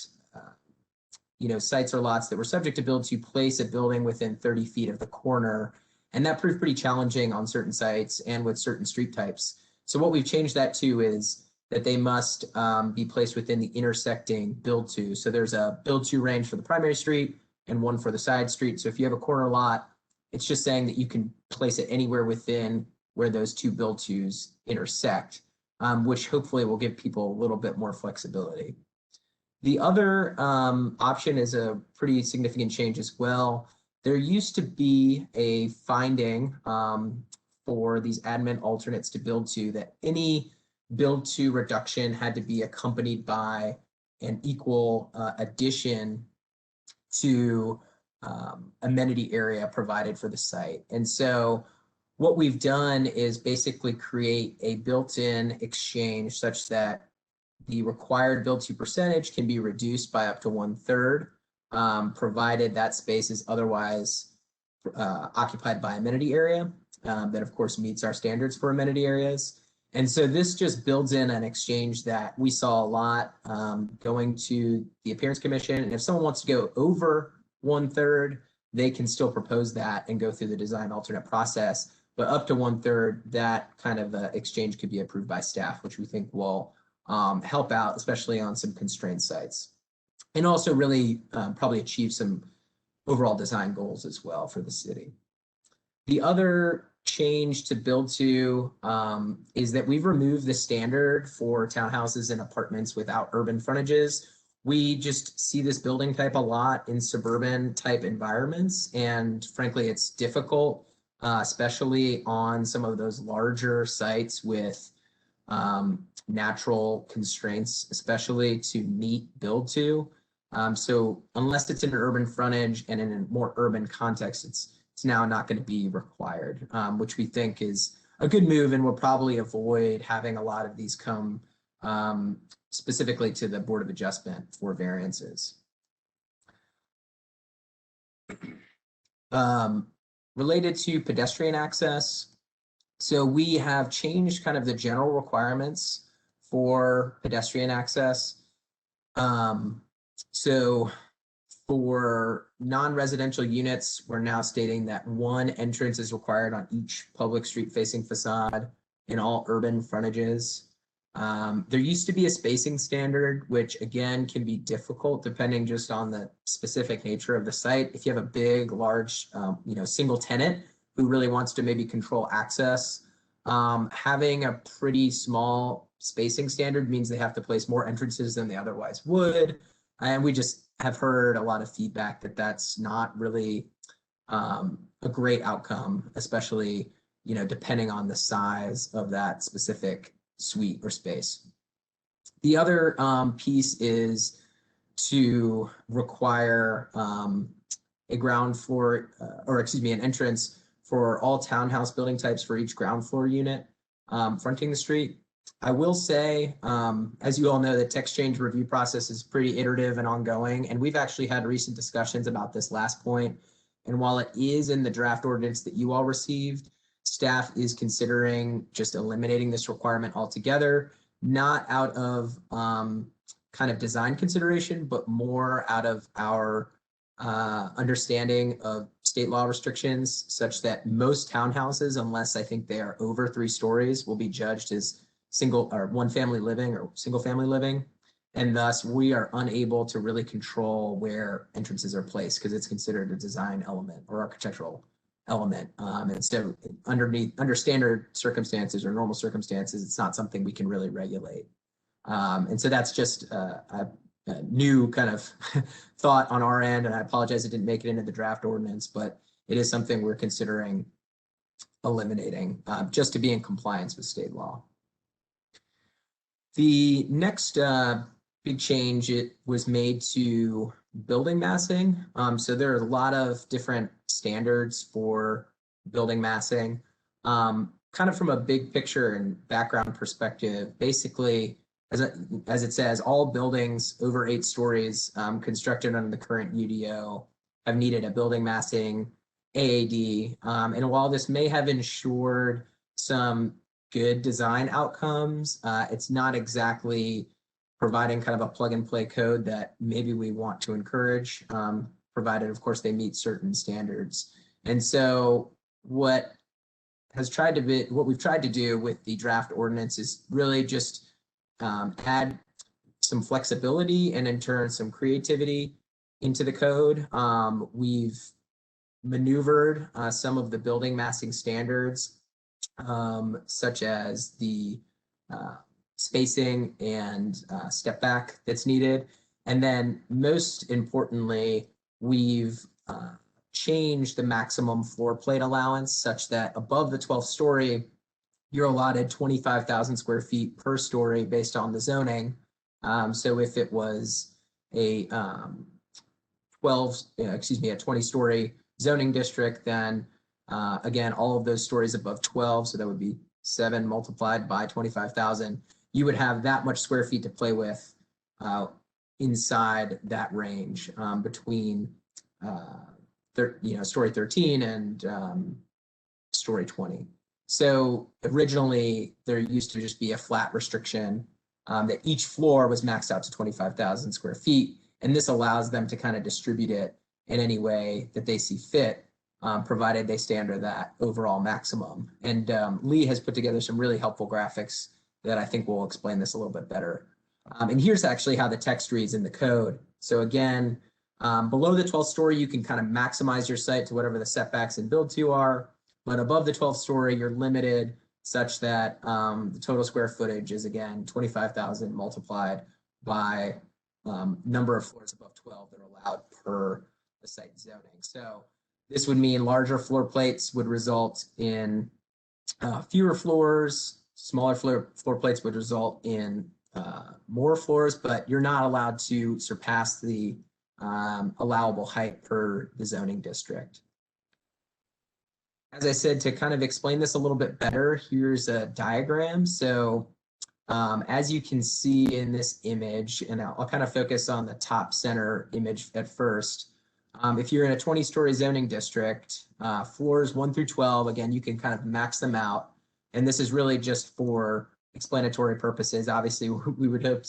sites or lots that were subject to build to place a building within 30 feet of the corner. And that proved pretty challenging on certain sites and with certain street types. So what we've changed that to is that they must be placed within the intersecting build to. So there's a build to range for the primary street and one for the side street. So if you have a corner lot, it's just saying that you can place it anywhere within where those two build tos intersect, which hopefully will give people a little bit more flexibility. The other option is a pretty significant change as well. There used to be a finding for these admin alternates to build to that any build to reduction had to be accompanied by an equal addition to amenity area provided for the site. And so what we've done is basically create a built-in exchange such that the required build-to percentage can be reduced by up to 1/3, provided that space is otherwise occupied by amenity area that of course meets our standards for amenity areas. And so this just builds in an exchange that we saw a lot going to the Appearance Commission. And if someone wants to go over 1/3, they can still propose that and go through the design alternate process. But up to 1/3, that kind of exchange could be approved by staff, which we think will help out, especially on some constrained sites. And also really probably achieve some overall design goals as well for the city. The other change to build to is that we've removed the standard for townhouses and apartments without urban frontages. We just see this building type a lot in suburban type environments. And frankly, it's difficult, especially on some of those larger sites with natural constraints, especially to meet build to. So unless it's in an urban frontage and in a more urban context, it's now not going to be required, which we think is a good move and will probably avoid having a lot of these come specifically to the Board of Adjustment for variances. Related to pedestrian access, so we have changed kind of the general requirements for pedestrian access. So for non-residential units, we're now stating that one entrance is required on each public street facing facade in all urban frontages. There used to be a spacing standard, which again can be difficult depending just on the specific nature of the site. If you have a big, large, single tenant who really wants to maybe control access, having a pretty small spacing standard means they have to place more entrances than they otherwise would. And we just have heard a lot of feedback that that's not really a great outcome, especially, depending on the size of that specific suite or space. The other piece is to require a ground floor, an entrance for all townhouse building types for each ground floor unit fronting the street. I will say, as you all know, the text change review process is pretty iterative and ongoing, and we've actually had recent discussions about this last point. And while it is in the draft ordinance that you all received, staff is considering just eliminating this requirement altogether, not out of kind of design consideration, but more out of our understanding of state law restrictions, such that most townhouses, unless I think they are over 3 stories, will be judged as single or one family living or single family living. And thus we are unable to really control where entrances are placed because it's considered a design element or architectural element. And so under standard circumstances or normal circumstances, it's not something we can really regulate. And so that's just a new kind of thought on our end. And I apologize it didn't make it into the draft ordinance, but it is something we're considering eliminating just to be in compliance with state law. The next big change, it was made to building massing. So there are a lot of different standards for building massing. Kind of from a big picture and background perspective, basically, as it says, all buildings over 8 stories constructed under the current UDO have needed a building massing AAD. And while this may have ensured some good design outcomes, it's not exactly providing kind of a plug and play code that maybe we want to encourage, provided of course they meet certain standards. And so what we've tried to do with the draft ordinance is really just add some flexibility and in turn some creativity into the code. We've maneuvered some of the building massing standards, such as the spacing and step back that's needed. And then most importantly, we've changed the maximum floor plate allowance such that above the 12th story, you're allotted 25,000 square feet per story based on the zoning. So if it was a a 20-story zoning district, then again, all of those stories above 12, so that would be 7 multiplied by 25,000, you would have that much square feet to play with inside that range between story 13 and story 20. So originally there used to just be a flat restriction that each floor was maxed out to 25,000 square feet. And this allows them to kind of distribute it in any way that they see fit, provided they stay under that overall maximum. And Lee has put together some really helpful graphics that I think will explain this a little bit better. And here's actually how the text reads in the code. So again, below the 12th story, you can kind of maximize your site to whatever the setbacks and build to are. But above the 12th story, you're limited such that the total square footage is, again, 25,000 multiplied by number of floors above 12 that are allowed per the site zoning. So this would mean larger floor plates would result in fewer floors, smaller floor plates would result in more floors, but you're not allowed to surpass the allowable height per the zoning district. As I said, to kind of explain this a little bit better, here's a diagram. So as you can see in this image, and I'll kind of focus on the top center image at first. If you're in a 20-story zoning district, floors 1 through 12, again, you can kind of max them out. And this is really just for explanatory purposes. Obviously, we would hope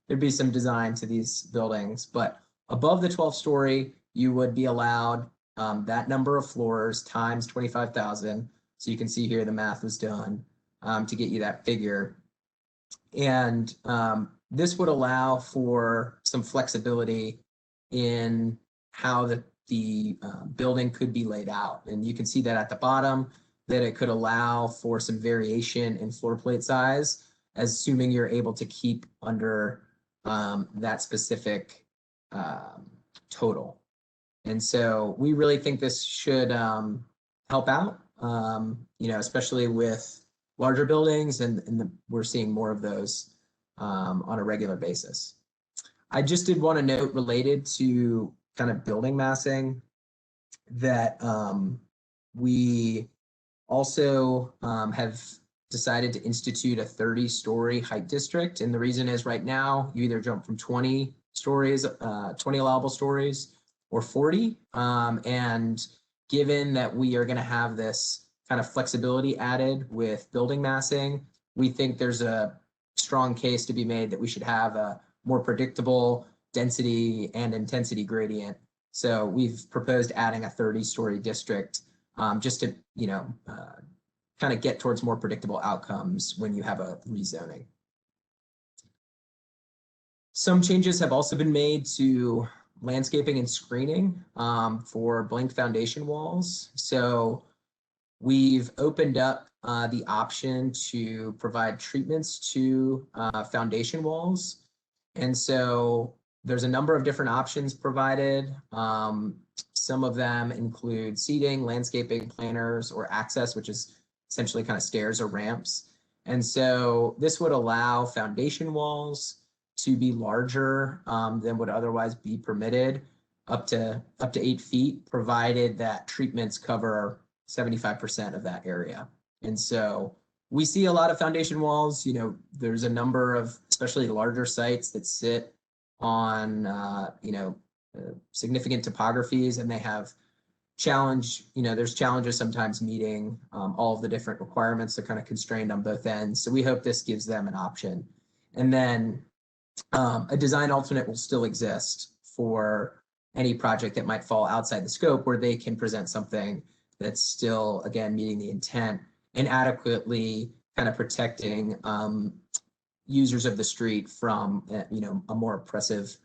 there'd be some design to these buildings, but above the 12th story, you would be allowed that number of floors times 25,000. So you can see here the math was done to get you that figure. And this would allow for some flexibility in how the building could be laid out. And you can see that at the bottom, that it could allow for some variation in floor plate size, assuming you're able to keep under that specific total. And so we really think this should help out, especially with larger buildings, and we're seeing more of those on a regular basis. I just did want to note, related to kind of building massing, that we also have decided to institute a 30-story height district. And the reason is, right now, you either jump from 20 stories, 20 allowable stories, or 40. And given that we are going to have this kind of flexibility added with building massing, we think there's a strong case to be made that we should have a more predictable density and intensity gradient. So we've proposed adding a 30-story district just to, kind of get towards more predictable outcomes when you have a rezoning. Some changes have also been made to landscaping and screening for blank foundation walls. So we've opened up the option to provide treatments to foundation walls. And so there's a number of different options provided. Some of them include seating, landscaping, planters, or access, which is essentially kind of stairs or ramps. And so this would allow foundation walls to be larger than would otherwise be permitted, up to 8 feet, provided that treatments cover 75% of that area. And so we see a lot of foundation walls. There's a number of, especially larger sites, that sit on significant topographies, and they have there's challenges sometimes meeting all of the different requirements. They're kind of constrained on both ends. So we hope this gives them an option. And then a design alternate will still exist for any project that might fall outside the scope, where they can present something that's still, again, meeting the intent and adequately kind of protecting users of the street from a more oppressive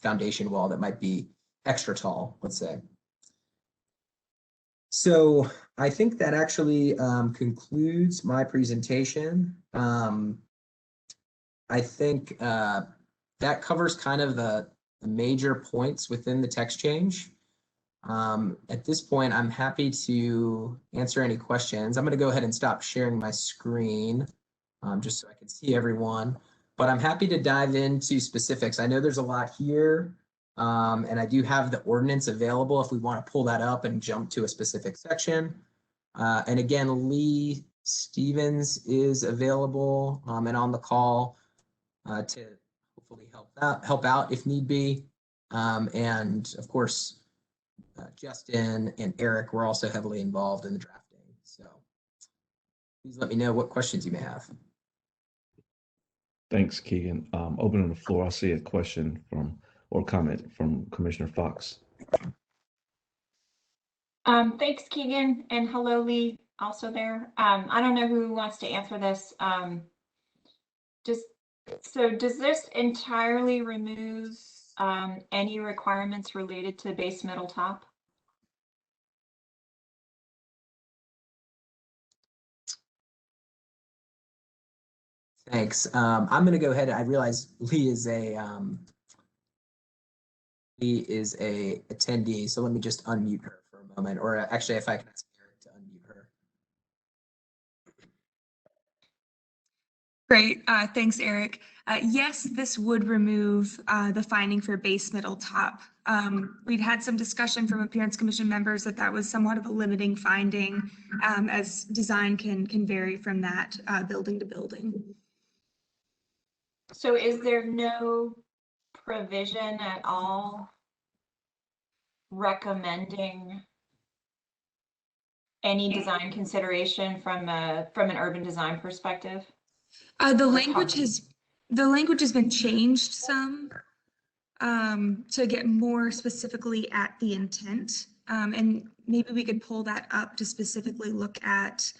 foundation wall that might be extra tall, let's say. So I think that actually concludes my presentation. I think that covers kind of the major points within the text change. At this point, I'm happy to answer any questions. I'm going to go ahead and stop sharing my screen just so I can see everyone. But I'm happy to dive into specifics. I know there's a lot here. And I do have the ordinance available if we want to pull that up and jump to a specific section. And again, Lee Stevens is available and on the call to hopefully help out if need be. And of course, Justin and Eric were also heavily involved in the drafting. So please let me know what questions you may have. Thanks, Keegan. Opening the floor, I see a question or comment from Commissioner Fox. Thanks, Keegan, and hello, Lee, also there. I don't know who wants to answer this. Does this entirely remove any requirements related to base metal top? Thanks. I'm going to go ahead. I realize Lee is a attendee, so let me just unmute her for a moment. Or actually, if I can ask Eric to unmute her. Great. Thanks, Eric. Yes, this would remove the finding for base metal top. We'd had some discussion from Appearance Commission members that was somewhat of a limiting finding, as design can vary from that building to building. So is there no provision at all recommending any design consideration from an urban design perspective? The language has been changed some to get more specifically at the intent, and maybe we could pull that up to specifically look at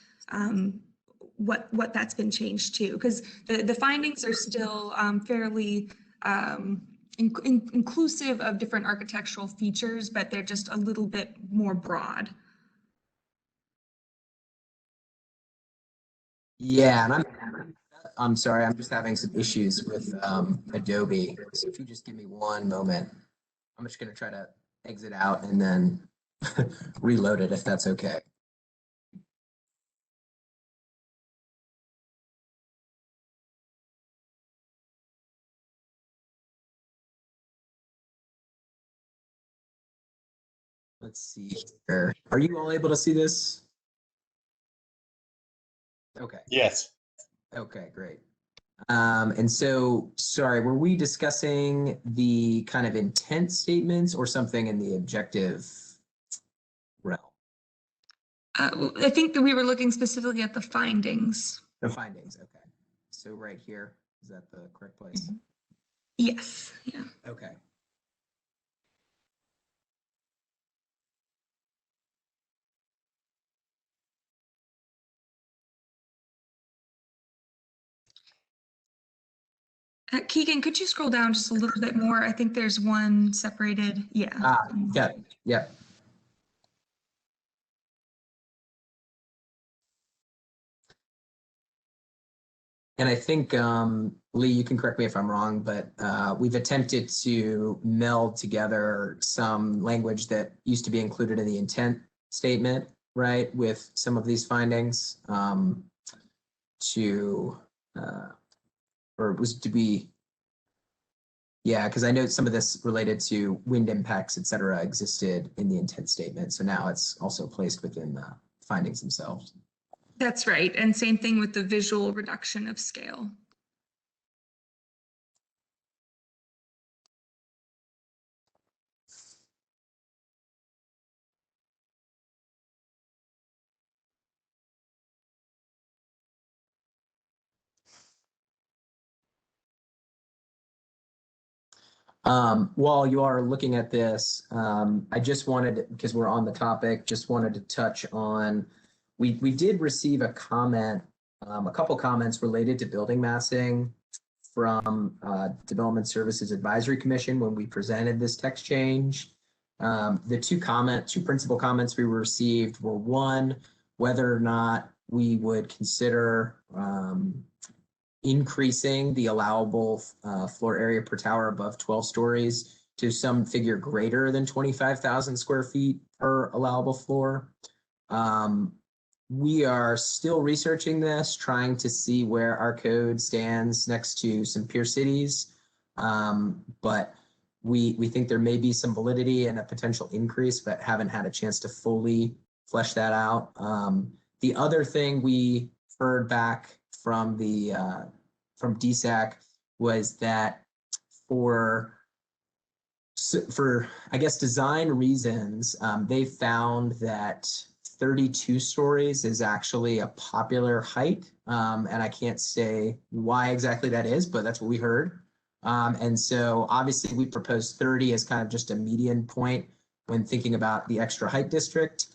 what that's been changed to, because the findings are still fairly inclusive of different architectural features, but they're just a little bit more broad. Yeah, and I'm sorry, I'm just having some issues with Adobe. So if you just give me one moment, I'm just going to try to exit out and then reload it if that's okay. Let's see here. Are you all able to see this? Okay. Yes. Okay, great. And so, sorry, were we discussing the kind of intent statements or something in the objective realm? I think that we were looking specifically at the findings. The findings, okay. So right here, is that the correct place? Yes, yeah. Okay. Keegan, could you scroll down just a little bit more? I think there's one separated. Yeah. Yeah, yeah. And I think, Lee, you can correct me if I'm wrong, but we've attempted to meld together some language that used to be included in the intent statement, right, with some of these findings or was to be, yeah, because I know some of this related to wind impacts, et cetera, existed in the intent statement. So now it's also placed within the findings themselves. That's right. And same thing with the visual reduction of scale. While you are looking at this, I just wanted, because we're on the topic, just wanted to touch on, we did receive a comment, a couple comments related to building massing from Development Services Advisory Commission when we presented this text change. The two principal comments we received were, one, whether or not we would consider increasing the allowable floor area per tower above 12 stories to some figure greater than 25,000 square feet per allowable floor. We are still researching this, trying to see where our code stands next to some peer cities. But we think there may be some validity and a potential increase, but haven't had a chance to fully flesh that out. The other thing we heard back from the from DSAC was that for I guess design reasons, they found that 32 stories is actually a popular height. And I can't say why exactly that is, but that's what we heard. And so obviously we proposed 30 as kind of just a median point when thinking about the extra height district.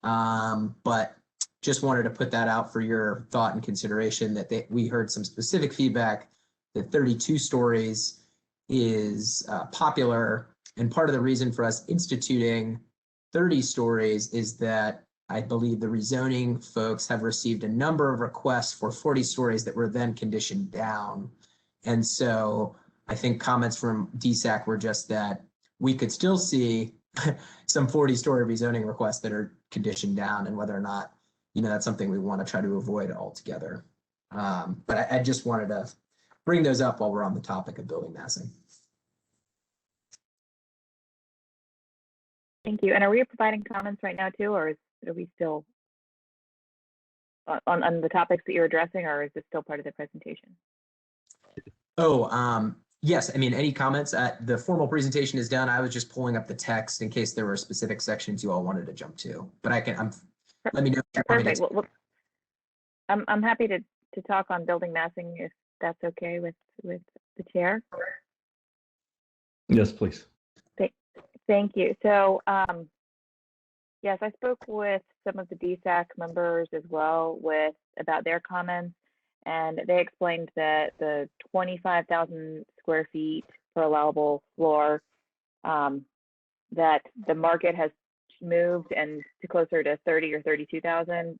But just wanted to put that out for your thought and consideration that we heard some specific feedback that 32 stories is popular. And part of the reason for us instituting 30 stories is that I believe the rezoning folks have received a number of requests for 40 stories that were then conditioned down. And so I think comments from DSAC were just that we could still see some 40-story rezoning requests that are conditioned down, and whether or not, that's something we want to try to avoid altogether. But I just wanted to bring those up while we're on the topic of building massing. Thank you. And are we providing comments right now too, or are we still on the topics that you're addressing, or is this still part of the presentation? Oh, yes. I mean, any comments? The formal presentation is done. I was just pulling up the text in case there were specific sections you all wanted to jump to. But let me know. Perfect. Well, I'm happy to talk on building massing if that's okay with the chair. Yes, please. Thank you. So, yes, I spoke with some of the DSAC members as well about their comments, and they explained that the 25,000 square feet per allowable floor, that the market has moved and to closer to 30 or 32,000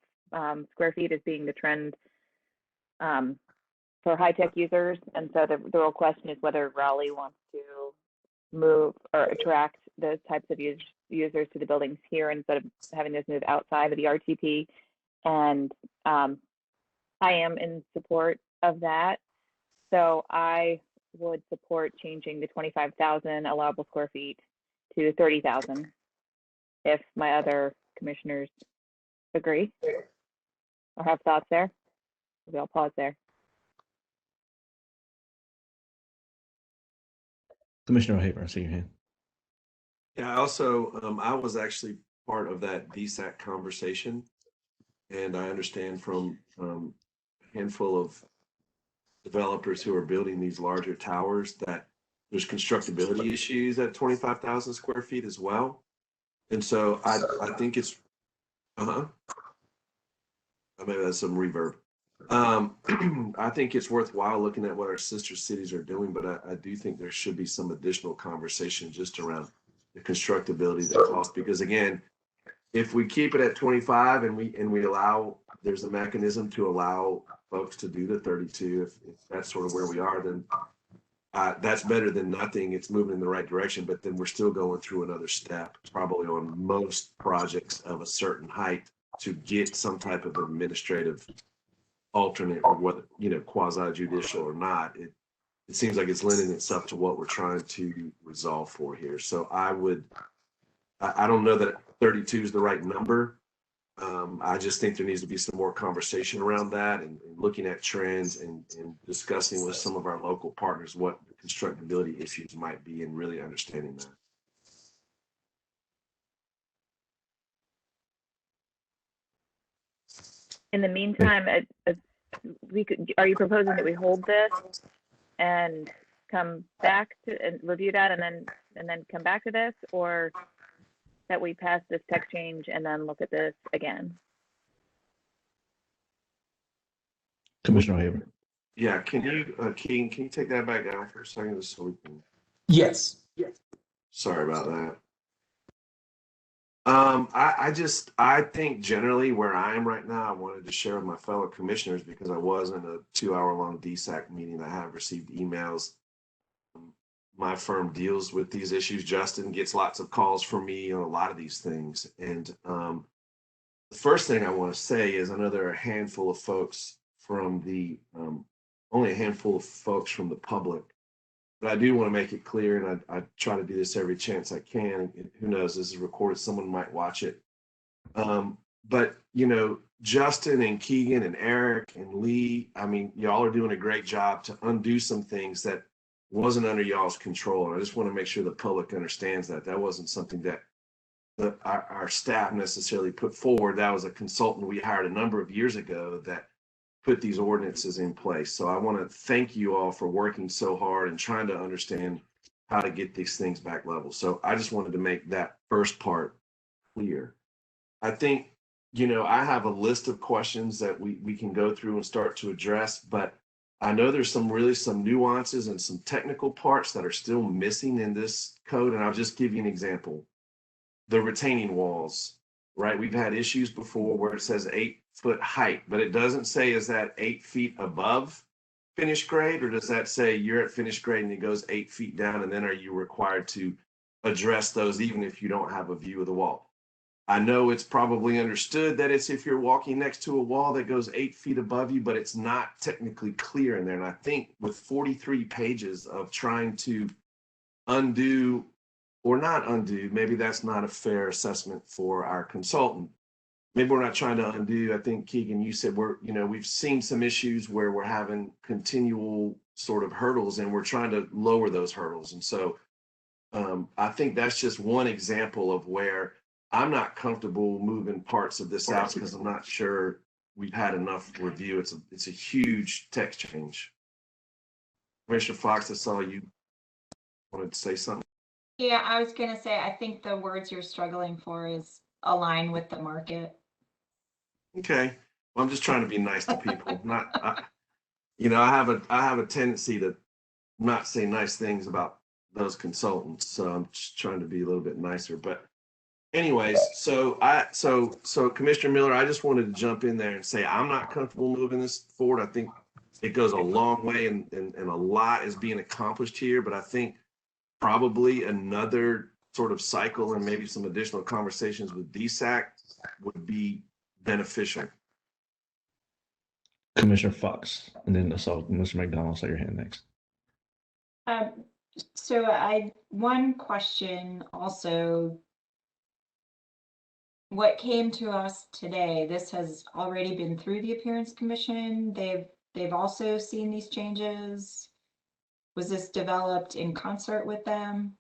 square feet as being the trend for high-tech users. And so the real question is whether Raleigh wants to move or attract those types of users to the buildings here instead of having those move outside of the RTP. And I am in support of that. So I would support changing the 25,000 allowable square feet to 30,000 if my other commissioners agree or have thoughts there. Maybe I'll pause there. Commissioner Haber, I see your hand. Yeah, I also, I was actually part of that DSAC conversation. And I understand from a handful of developers who are building these larger towers that there's constructability issues at 25,000 square feet as well. And so I think it's, maybe that's some reverb. I think it's worthwhile looking at what our sister cities are doing, but I do think there should be some additional conversation just around the constructability, the cost, because again, if we keep it at 25 and we allow, there's a mechanism to allow folks to do the 32, if that's sort of where we are, then that's better than nothing. It's moving in the right direction, but then we're still going through another step, probably on most projects of a certain height, to get some type of administrative alternate, or whether, quasi-judicial or not. It seems like it's lending itself to what we're trying to resolve for here. So I don't know that 32 is the right number. I just think there needs to be some more conversation around that, and looking at trends and discussing with some of our local partners what the constructability issues might be, and really understanding that. In the meantime, are you proposing that we hold this and come back to and review that and then come back to this, or that we pass this tech change and then look at this again? Commissioner Haber. Yeah, can you, King, can you take that back down for a second, just so we can? Yes. Sorry about that. I think generally where I am right now, I wanted to share with my fellow commissioners, because I was in a 2-hour-long DSAC meeting. I have received emails. My firm deals with these issues. Justin gets lots of calls from me on a lot of these things. And the first thing I want to say is, I know there are a handful of folks from the, only a handful of folks from the public But I do want to make it clear, and I try to do this every chance I can. Who knows, this is recorded, someone might watch it. But, you know, Justin and Keegan and Eric and Lee, I mean, y'all are doing a great job to undo some things that wasn't under y'all's control. And I just want to make sure the public understands that that wasn't something that our staff necessarily put forward. That was a consultant we hired a number of years ago that put these ordinances in place. So I want to thank you all for working so hard and trying to understand how to get these things back level. So I just wanted to make that first part clear. I think, you know, I have a list of questions that we can go through and start to address, but I know there's some nuances and some technical parts that are still missing in this code. And I'll just give you an example. The retaining walls, right? We've had issues before where it says 8-foot height, but it doesn't say, is that 8 feet above finished grade, or does that say you're at finished grade and it goes 8 feet down, and then are you required to address those even if you don't have a view of the wall? I know it's probably understood that it's if you're walking next to a wall that goes 8 feet above you, but it's not technically clear in there. And I think with 43 pages of trying to undo or not undo, maybe that's not a fair assessment for our consultant. Maybe we're not trying to undo. I think, Keegan, you said we've seen some issues where we're having continual sort of hurdles and we're trying to lower those hurdles. And so I think that's just one example of where I'm not comfortable moving parts of this out because I'm not sure we've had enough review. It's a huge text change. Commissioner Fox, I saw you wanted to say something. Yeah, I was gonna say, I think the words you're struggling for is align with the market. Okay, well, I'm just trying to be nice to people. I have a tendency to not say nice things about those consultants, so I'm just trying to be a little bit nicer. But anyways, so Commissioner Miller, I just wanted to jump in there and say I'm not comfortable moving this forward. I think it goes a long way and a lot is being accomplished here, but I think probably another sort of cycle and maybe some additional conversations with DSAC would be beneficial. Commissioner Fox, and then Mr. McDonald, say your hand next. So one question also, what came to us today, this has already been through the Appearance Commission. They've also seen these changes. Was this developed in concert with them?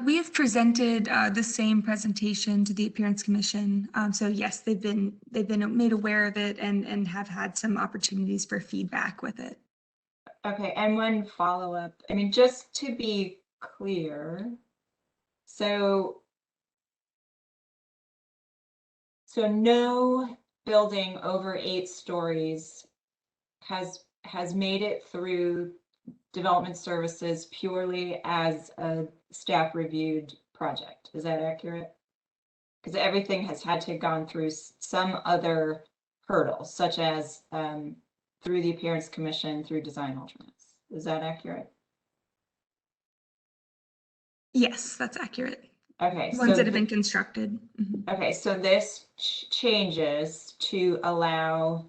We have presented the same presentation to the Appearance Commission. So yes, they've been made aware of it and have had some opportunities for feedback with it. Okay, and one follow-up. I mean, just to be clear, so no building over 8 stories has made it through development services purely as a staff reviewed project. Is that accurate? Because everything has had to have gone through some other hurdle, such as through the Appearance Commission, through design alternates. Is that accurate? Yes, that's accurate. Okay. Ones that have been constructed. Mm-hmm. Okay, so this changes to allow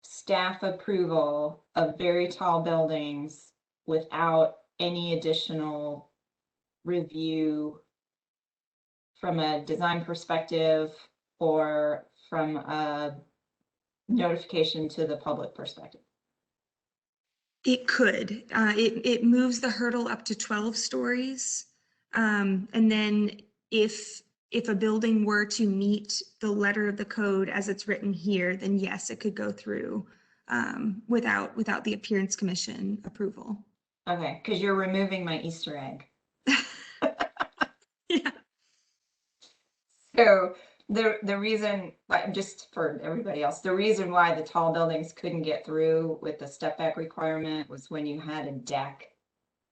staff approval of very tall buildings without any additional review from a design perspective or from a notification to the public perspective. It could. It moves the hurdle up to 12 stories. And then if a building were to meet the letter of the code as it's written here, then yes, it could go through without the Appearance Commission approval. Okay, because you're removing my Easter egg. Yeah. So the reason, just for everybody else, the reason why the tall buildings couldn't get through with the step back requirement was when you had a deck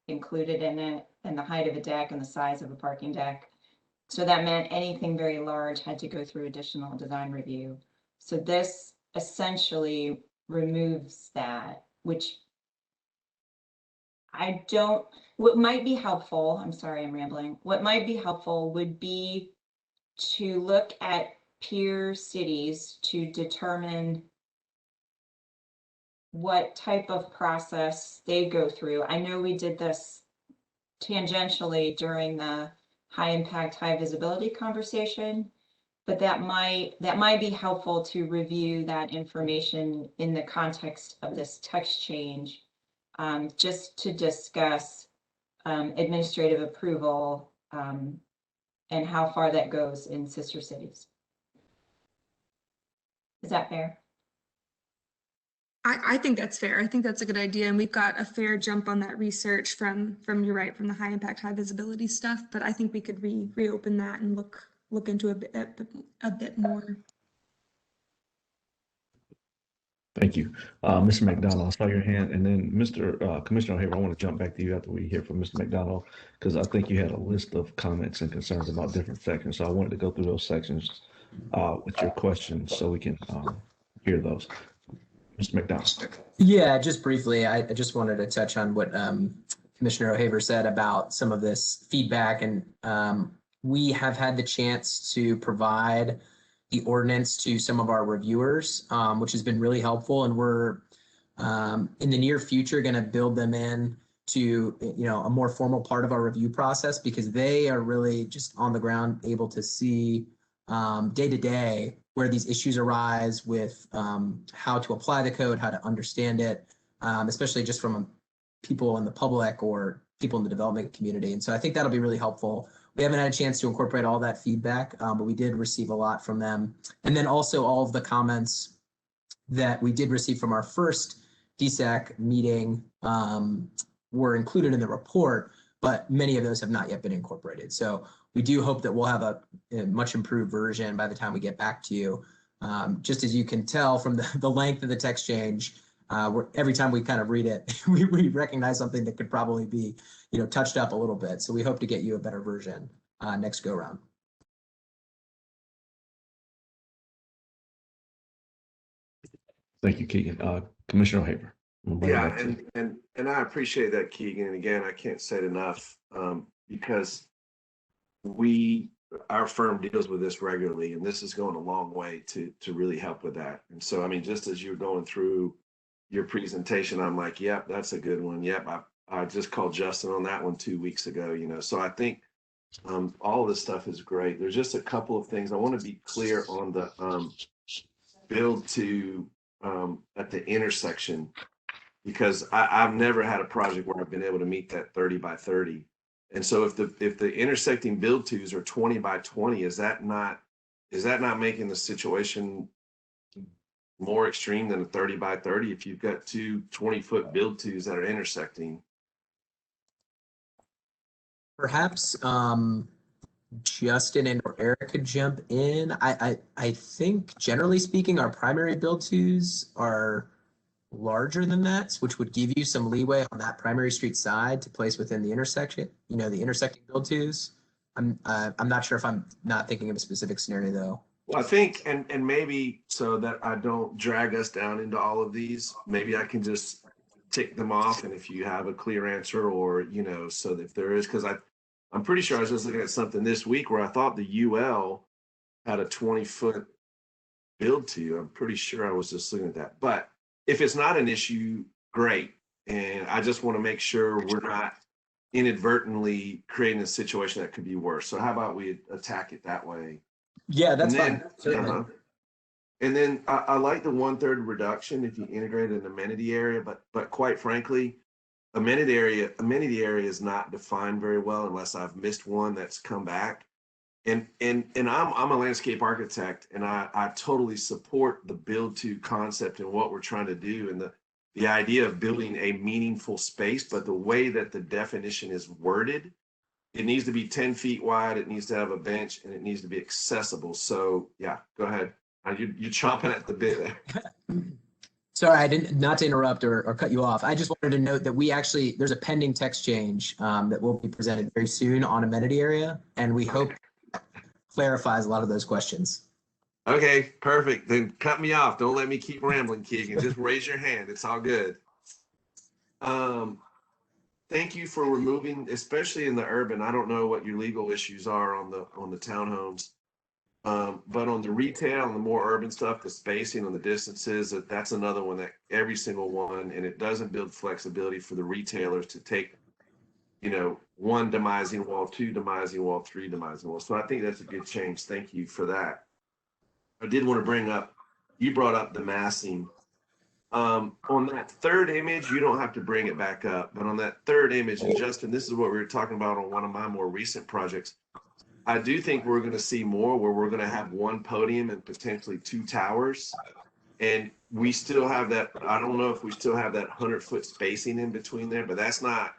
included in it, and the height of a deck and the size of a parking deck. So that meant anything very large had to go through additional design review. So this essentially removes that, which what might be helpful, I'm sorry, I'm rambling. What might be helpful would be to look at peer cities to determine what type of process they go through. I know we did this tangentially during the high impact, high visibility conversation, but that might be helpful to review that information in the context of this text change, just to discuss administrative approval and how far that goes in sister cities. Is that fair? I think that's fair. I think that's a good idea. And we've got a fair jump on that research from you're right, from the high impact, high visibility stuff. But I think we could reopen that and look into a bit more. Thank you. Mr. McDonald, I saw your hand, and then Mr. Commissioner O'Haver, I want to jump back to you after we hear from Mr. McDonald, because I think you had a list of comments and concerns about different sections. So I wanted to go through those sections with your questions so we can hear those. Mr. McDonald. Yeah, just briefly, I just wanted to touch on what Commissioner O'Haver said about some of this feedback. And we have had the chance to provide the ordinance to some of our reviewers, which has been really helpful. And we're in the near future going to build them in to a more formal part of our review process, because they are really just on the ground able to see day to day where these issues arise with how to apply the code, how to understand it, especially just from people in the public or people in the development community. And so I think that'll be really helpful. We haven't had a chance to incorporate all that feedback, but we did receive a lot from them. And then also all of the comments that we did receive from our first DSAC meeting were included in the report, but many of those have not yet been incorporated. So we do hope that we'll have a much improved version by the time we get back to you. Just as you can tell from the length of the text change, every time we kind of read it, we recognize something that could probably be touched up a little bit. So we hope to get you a better version next go round. Thank you, Keegan. Commissioner O'Haver. Yeah, and I appreciate that, Keegan. And again, I can't say it enough because our firm deals with this regularly, and this is going a long way to really help with that. And so, I mean, just as you're going through your presentation, I'm like, yep, that's a good one. Yep, I just called Justin on that one 2 weeks ago. So I think all this stuff is great. There's just a couple of things I want to be clear on the build to at the intersection, because I've never had a project where I've been able to meet that 30 by 30. And so if the intersecting build twos are 20 by 20, is that not making the situation more extreme than a 30 by 30 if you've got two 20-foot build twos that are intersecting? Perhaps Justin and or Eric could jump in. I think generally speaking, our primary build twos are larger than that, which would give you some leeway on that primary street side to place within the intersection, the intersecting build twos. I'm not sure if I'm not thinking of a specific scenario though. Well, I think, and maybe so that I don't drag us down into all of these, maybe I can just tick them off. And if you have a clear answer or, so that if there is, because I'm pretty sure I was just looking at something this week where I thought the UL had a 20-foot build to. I'm pretty sure I was just looking at that. But if it's not an issue, great. And I just want to make sure we're not inadvertently creating a situation that could be worse. So how about we attack it that way? Yeah, that's fine. Certainly. And then I like the 1/3 reduction if you integrate an amenity area, but quite frankly, amenity area is not defined very well unless I've missed one that's come back. And I'm a landscape architect, and I totally support the build to concept and what we're trying to do and the idea of building a meaningful space, but the way that the definition is worded, it needs to be 10 feet wide, it needs to have a bench, and it needs to be accessible. So yeah, go ahead. You're chomping at the bit there. Sorry, not to interrupt or cut you off. I just wanted to note that there's a pending text change that will be presented very soon on amenity area, and we hope clarifies a lot of those questions. Okay, perfect. Then cut me off. Don't let me keep rambling, Keegan. Just raise your hand. It's all good. Thank you for removing, especially in the urban. I don't know what your legal issues are on the townhomes. But on the retail and the more urban stuff, the spacing on the distances, that's another one that every single one, and it doesn't build flexibility for the retailers to take, you know, 1 demising wall, 2 demising wall, 3 demising wall. So I think that's a good change. Thank you for that. I did want to bring up, you brought up the massing. On that third image, you don't have to bring it back up, but on that third image, and Justin, this is what we were talking about on one of my more recent projects. I do think we're going to see more where we're going to have 1 podium and potentially 2 towers. And we still have that, I don't know if we still have that 100-foot spacing in between there, but that's not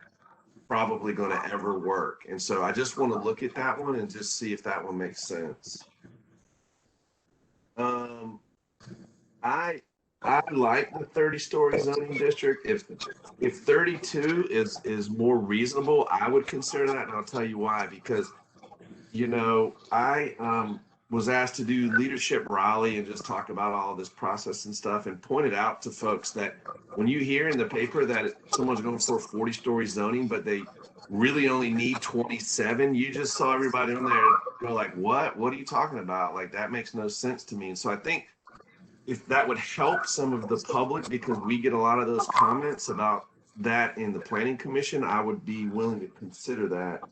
probably going to ever work. And so I just want to look at that one and just see if that one makes sense. I like the 30-story zoning district. If 32 is more reasonable, I would consider that, and I'll tell you why. Because, you know, I was asked to do Leadership Raleigh and just talk about all this process and stuff, and pointed out to folks that when you hear in the paper that someone's going for 40-story zoning, but they really only need 27, you just saw everybody on there go like, what are you talking about? Like, that makes no sense to me. And so I think if that would help some of the public, because we get a lot of those comments about that in the Planning Commission, I would be willing to consider that.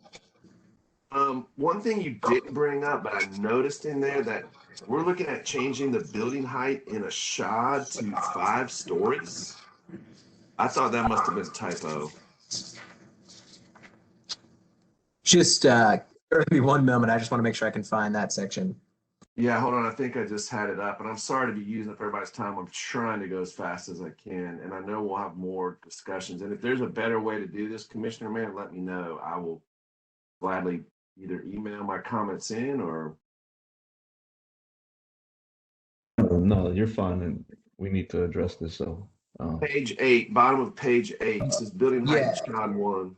One thing you didn't bring up, but I noticed in there that we're looking at changing the building height in a shod to 5 stories. I thought that must have been a typo. Just give me one moment. I just want to make sure I can find that section. Yeah, hold on. I think I just had it up, and I'm sorry to be using up everybody's time. I'm trying to go as fast as I can, and I know we'll have more discussions. And if there's a better way to do this, Commissioner Man, let me know. I will gladly either email my comments in or. No, you're fine, and we need to address this. So, Page 8, bottom of page 8, it says building height shod 1.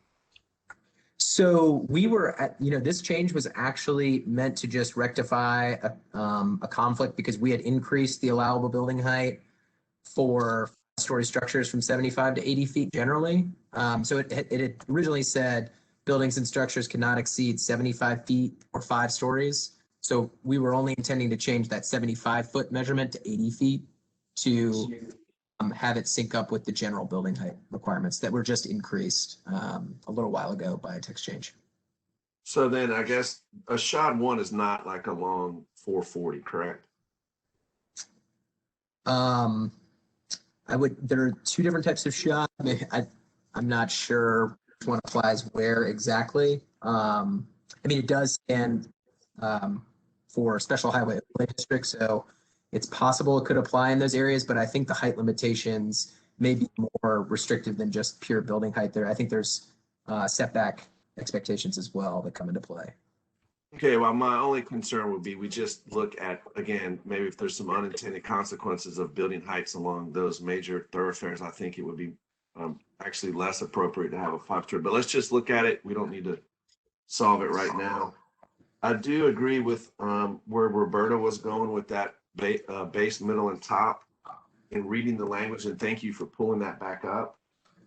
So we were at, this change was actually meant to just rectify a conflict because we had increased the allowable building height for story structures from 75 to 80 feet generally. So it had originally said buildings and structures cannot exceed 75 feet or 5 stories. So we were only intending to change that 75-foot measurement to 80 feet to have it sync up with the general building height requirements that were just increased a little while ago by a text change. So then I guess a shod 1 is not like a long 440, correct? There are 2 different types of shod. I'm not sure which one applies where exactly. It does stand for special highway overlay districts, so it's possible it could apply in those areas, but I think the height limitations may be more restrictive than just pure building height there. I think there's setback expectations as well that come into play. Okay, well, my only concern would be we just look at, again, maybe if there's some unintended consequences of building heights along those major thoroughfares, I think it would be actually less appropriate to have a 5-story, but let's just look at it. We don't need to solve it right now. I do agree with where Roberta was going with that base, middle, and top in reading the language, and thank you for pulling that back up.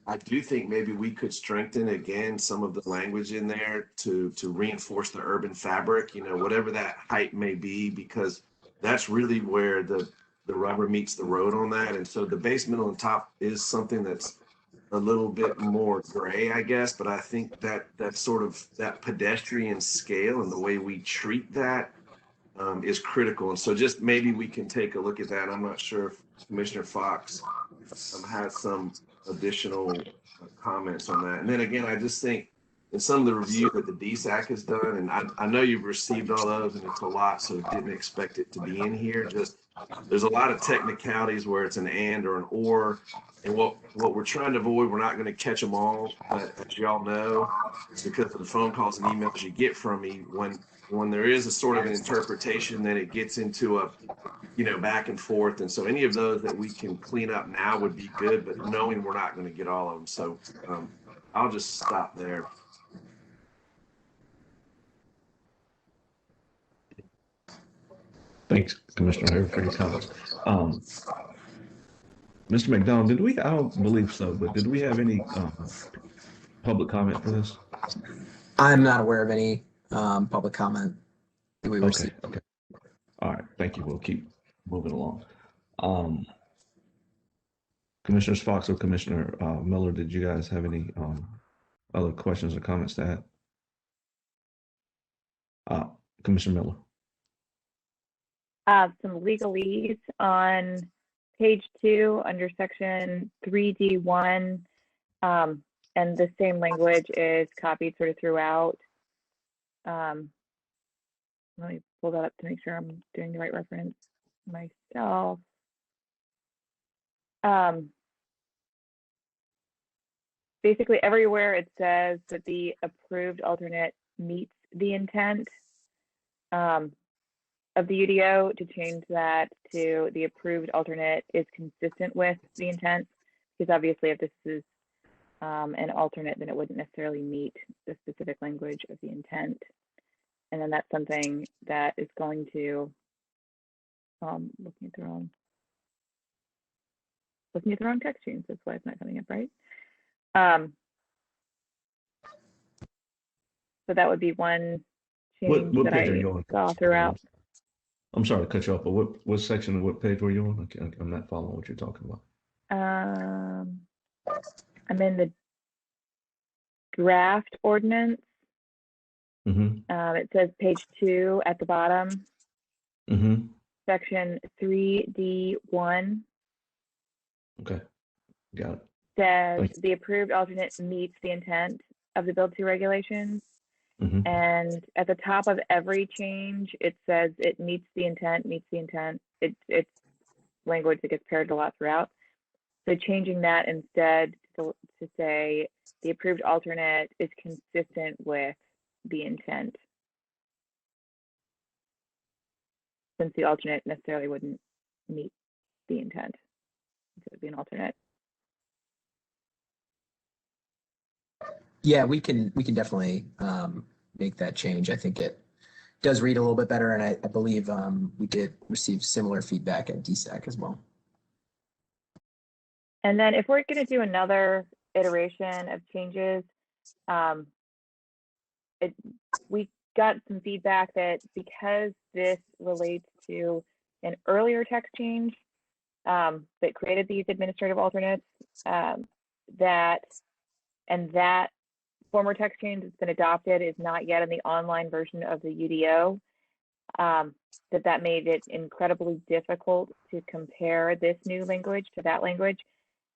I do think maybe we could strengthen again some of the language in there to reinforce the urban fabric, whatever that height may be, because that's really where the rubber meets the road on that. And so the base, middle, and top is something that's a little bit more gray, I guess, but I think that sort of that pedestrian scale and the way we treat that is critical. And so just maybe we can take a look at that. I'm not sure if Commissioner Fox has some additional comments on that. And then again, I just think in some of the review that the DSAC has done, and I know you've received all those and it's a lot, so didn't expect it to be in here. Just there's a lot of technicalities where it's an and or an or, and what we're trying to avoid, we're not going to catch them all, but as y'all know, because of the phone calls and emails you get from me, when there is a sort of an interpretation, then it gets into a back and forth. And so any of those that we can clean up now would be good, but knowing we're not going to get all of them. So I'll just stop there. thanks, Commissioner Harris, for your comments. Mr. McDonald, I don't believe so, but did we have any public comment for this? I'm not aware of any public comment that we received. Okay. All right, thank you. We'll keep moving along. Commissioners Fox or Commissioner Miller, did you guys have any other questions or comments to add? Commissioner Miller. Some legalese on page 2 under section 3D1, and the same language is copied sort of throughout. Let me pull that up to make sure I'm doing the right reference myself. Basically everywhere it says that the approved alternate meets the intent of the UDO, to change that to the approved alternate is consistent with the intent, because obviously if this is an alternate, then it wouldn't necessarily meet the specific language of the intent. And then that's something that is going to, looking at the wrong text change, that's why it's not coming up right. So that would be one change What that page are I you on? saw throughout. I'm sorry to cut you off, but what section and what page were you on? I'm not following what you're talking about. I'm in the draft ordinance. It says page 2 at the bottom. Section 3D1. Okay, got it. Says the approved alternate meets the intent of the build to regulations. And at the top of every change, it says it meets the intent, meets the intent. It's language that gets paired a lot throughout. So changing that instead to say the approved alternate is consistent with the intent, since the alternate necessarily wouldn't meet the intent. It would be an alternate. Yeah, we can definitely make that change. I think it does read a little bit better, and I believe we did receive similar feedback at DSAC as well. And then if we're going to do another iteration of changes, we got some feedback that because this relates to an earlier text change that created these administrative alternates, that former text change that's been adopted is not yet in the online version of the UDO, that made it incredibly difficult to compare this new language to that language.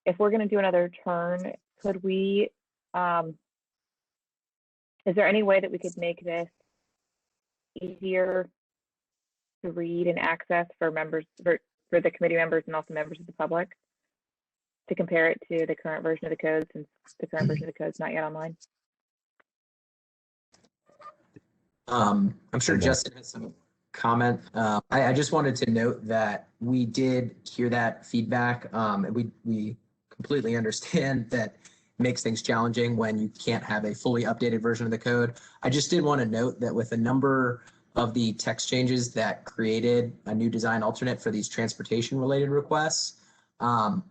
If we're going to do another turn, could we, is there any way that we could make this easier to read and access for members, for the committee members and also members of the public, to compare it to the current version of the code, since the current version of the code is not yet online? I'm sure Justin has some comment. I just wanted to note that we did hear that feedback, and we completely understand that makes things challenging when you can't have a fully updated version of the code. I just did want to note that with a number of the text changes that created a new design alternate for these transportation related requests,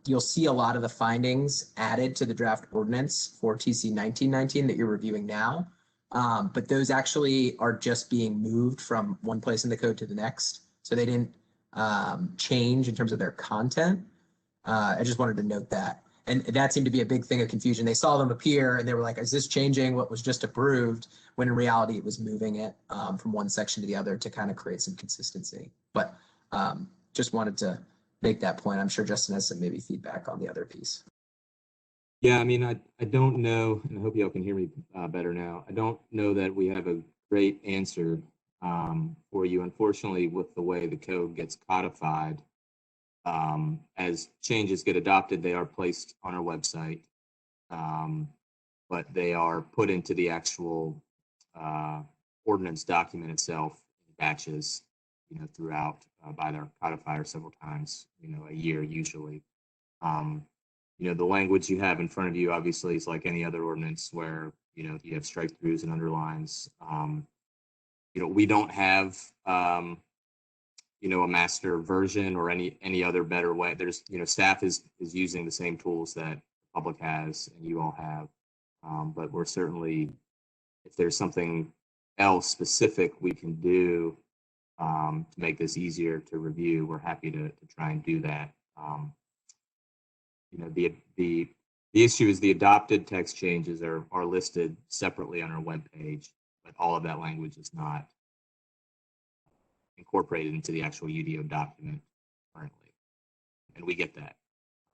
you'll see a lot of the findings added to the draft ordinance for TC 1919 that you're reviewing now. But those actually are just being moved from one place in the code to the next. So they didn't change in terms of their content. I just wanted to note that. And that seemed to be a big thing of confusion. They saw them appear and they were like, is this changing what was just approved? When in reality, it was moving it from one section to the other to kind of create some consistency. But just wanted to make that point. I'm sure Justin has some maybe feedback on the other piece. Yeah, I mean, I don't know, and I hope y'all can hear me better now. I don't know that we have a great answer for you. Unfortunately, with the way the code gets codified, as changes get adopted, they are placed on our website, but they are put into the actual ordinance document itself in batches, throughout by their codifier several times, a year usually. The language you have in front of you obviously is like any other ordinance where, you have strike throughs and underlines. We don't have, a master version or any other better way. There's, staff is using the same tools that the public has and you all have. But we're certainly, if there's something else specific we can do, to make this easier to review, we're happy to try and do that. You know, the issue is the adopted text changes are listed separately on our webpage, but all of that language is not incorporated into the actual UDO document currently, and we get that.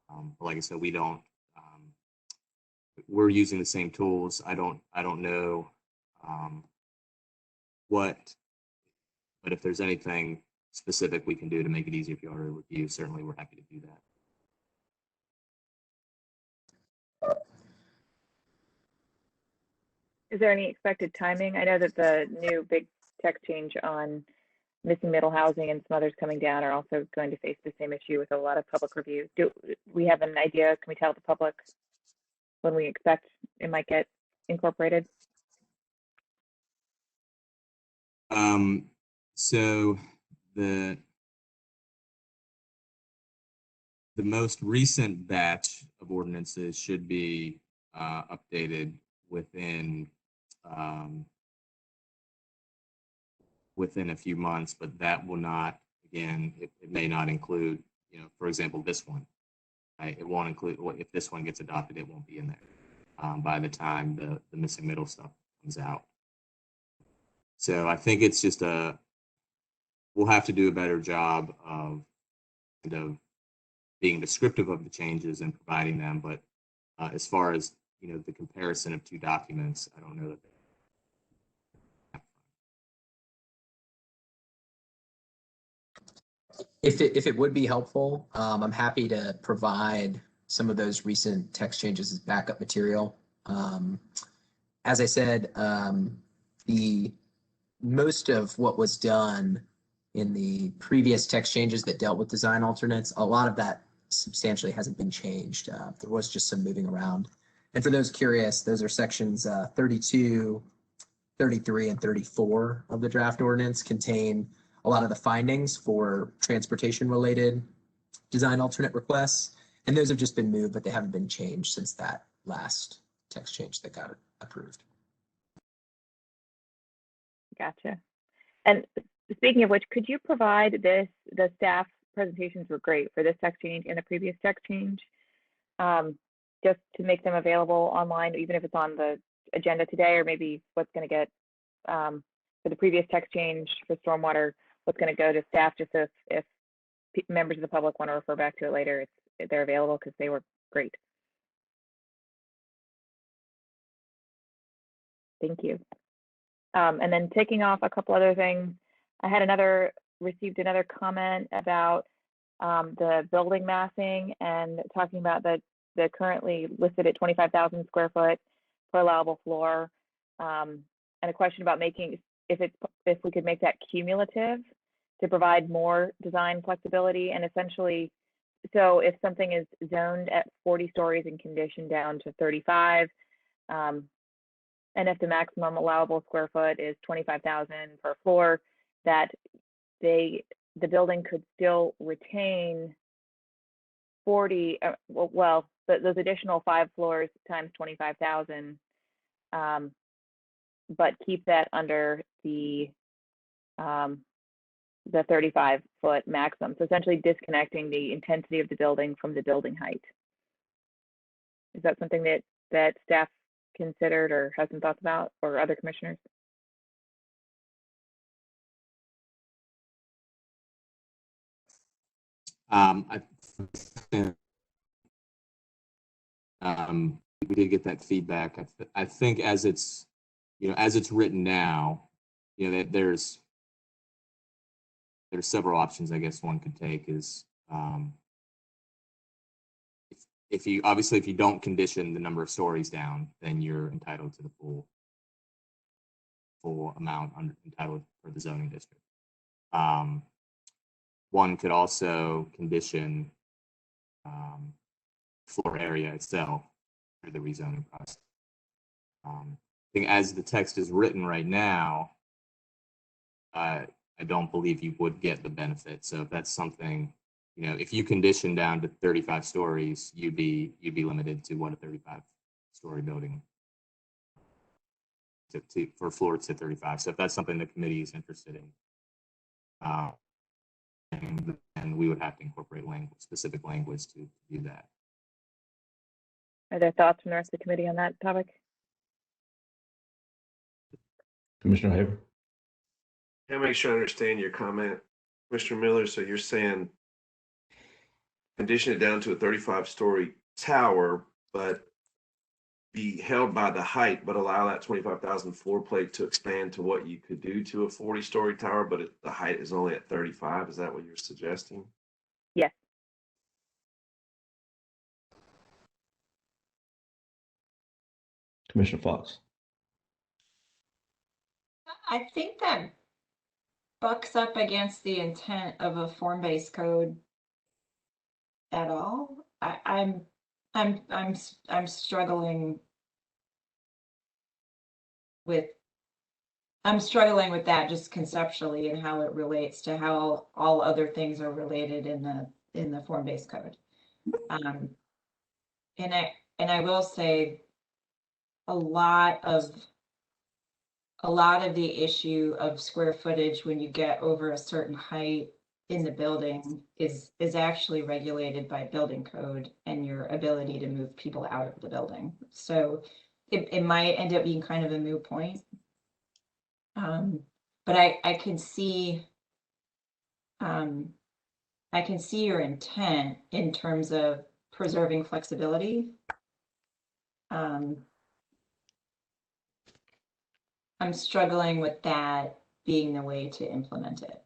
But like I said, we don't. We're using the same tools. I don't know what, but if there's anything specific we can do to make it easier for you to review, certainly we're happy to do that. Is there any expected timing? I know that the new big text change on missing middle housing and some others coming down are also going to face the same issue with a lot of public review. Do we have an idea? Can we tell the public when we expect it might get incorporated? So the most recent batch of ordinances should be updated within a few months, but that will not, again, it may not include, you know, for example, this one. Right? It won't include, if this one gets adopted, it won't be in there by the time the missing middle stuff comes out. So I think it's just we'll have to do a better job of kind of being descriptive of the changes and providing them. But as far as, you know, the comparison of two documents, I don't know that. If it would be helpful, I'm happy to provide some of those recent text changes as backup material. As I said, the most of what was done in the previous text changes that dealt with design alternates, a lot of that substantially hasn't been changed. There was just some moving around. And for those curious, those are sections 32, 33, and 34 of the draft ordinance contain a lot of the findings for transportation related design alternate requests. And those have just been moved, but they haven't been changed since that last text change that got approved. Gotcha. And speaking of which, could you provide this, the staff presentations were great for this text change and the previous text change, just to make them available online, even if it's on the agenda today, or maybe what's going to get, for the previous text change for stormwater, what's going to go to staff, just so if members of the public want to refer back to it later, they're available, because they were great. Thank you. And then taking off a couple other things, I had received another comment about the building massing, and talking about the currently listed at 25,000 square foot per allowable floor, and a question about making, if we could make that cumulative to provide more design flexibility. And essentially, so if something is zoned at 40 stories and conditioned down to 35, and if the maximum allowable square foot is 25,000 per floor, that the building could still retain 40, those additional 5 floors times 25,000, but keep that under the 35-foot maximum. So essentially disconnecting the intensity of the building from the building height. Is that something that staff considered or has some thoughts about, or other commissioners? We did get that feedback. I think as it's, you know, as it's written now, you know, that there's several options I guess one could take is, if you don't condition the number of stories down, then you're entitled to the full amount entitled for the zoning district. One could also condition floor area itself through the rezoning process. I think as the text is written right now, I don't believe you would get the benefit. So if that's something, you know, if you condition down to 35 stories, you'd be limited to what a 35-story building for floor to 35. So if that's something the committee is interested in, And we would have to incorporate specific language to do that. Are there thoughts from the rest of the committee on that topic? Commissioner Haber? Can I make sure I understand your comment, Mr. Miller? So you're saying condition it down to a 35-story tower, but be held by the height, but allow that 25,000 floor plate to expand to what you could do to a 40-story tower, but the height is only at 35. Is that what you're suggesting? Yes. Commissioner Fox? I think that bucks up against the intent of a form-based code at all. I'm struggling with that just conceptually and how it relates to how all other things are related in the form-based code. And I will say a lot of the issue of square footage when you get over a certain height in the building is actually regulated by building code and your ability to move people out of the building. So it might end up being kind of a moot point. But I can see your intent in terms of preserving flexibility. I'm struggling with that being the way to implement it.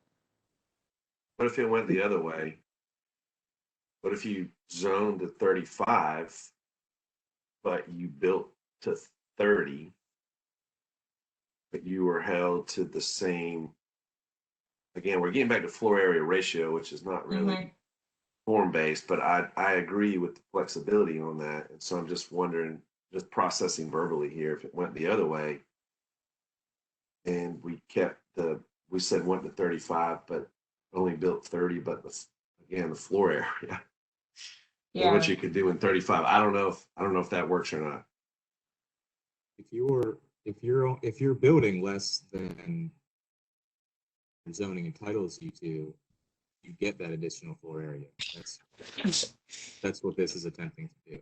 What if it went the other way? What if you zoned to 35, but you built to 30, but you were held to the same? Again, we're getting back to floor area ratio, which is not really form-based, but I agree with the flexibility on that. And so I'm just wondering, just processing verbally here, if it went the other way and we said went to 35, but only built 30, but again, the floor area. Yeah. What you could do in 35. I don't know if that works or not. If you're building less than zoning entitles you to, you get that additional floor area. That's what this is attempting to do.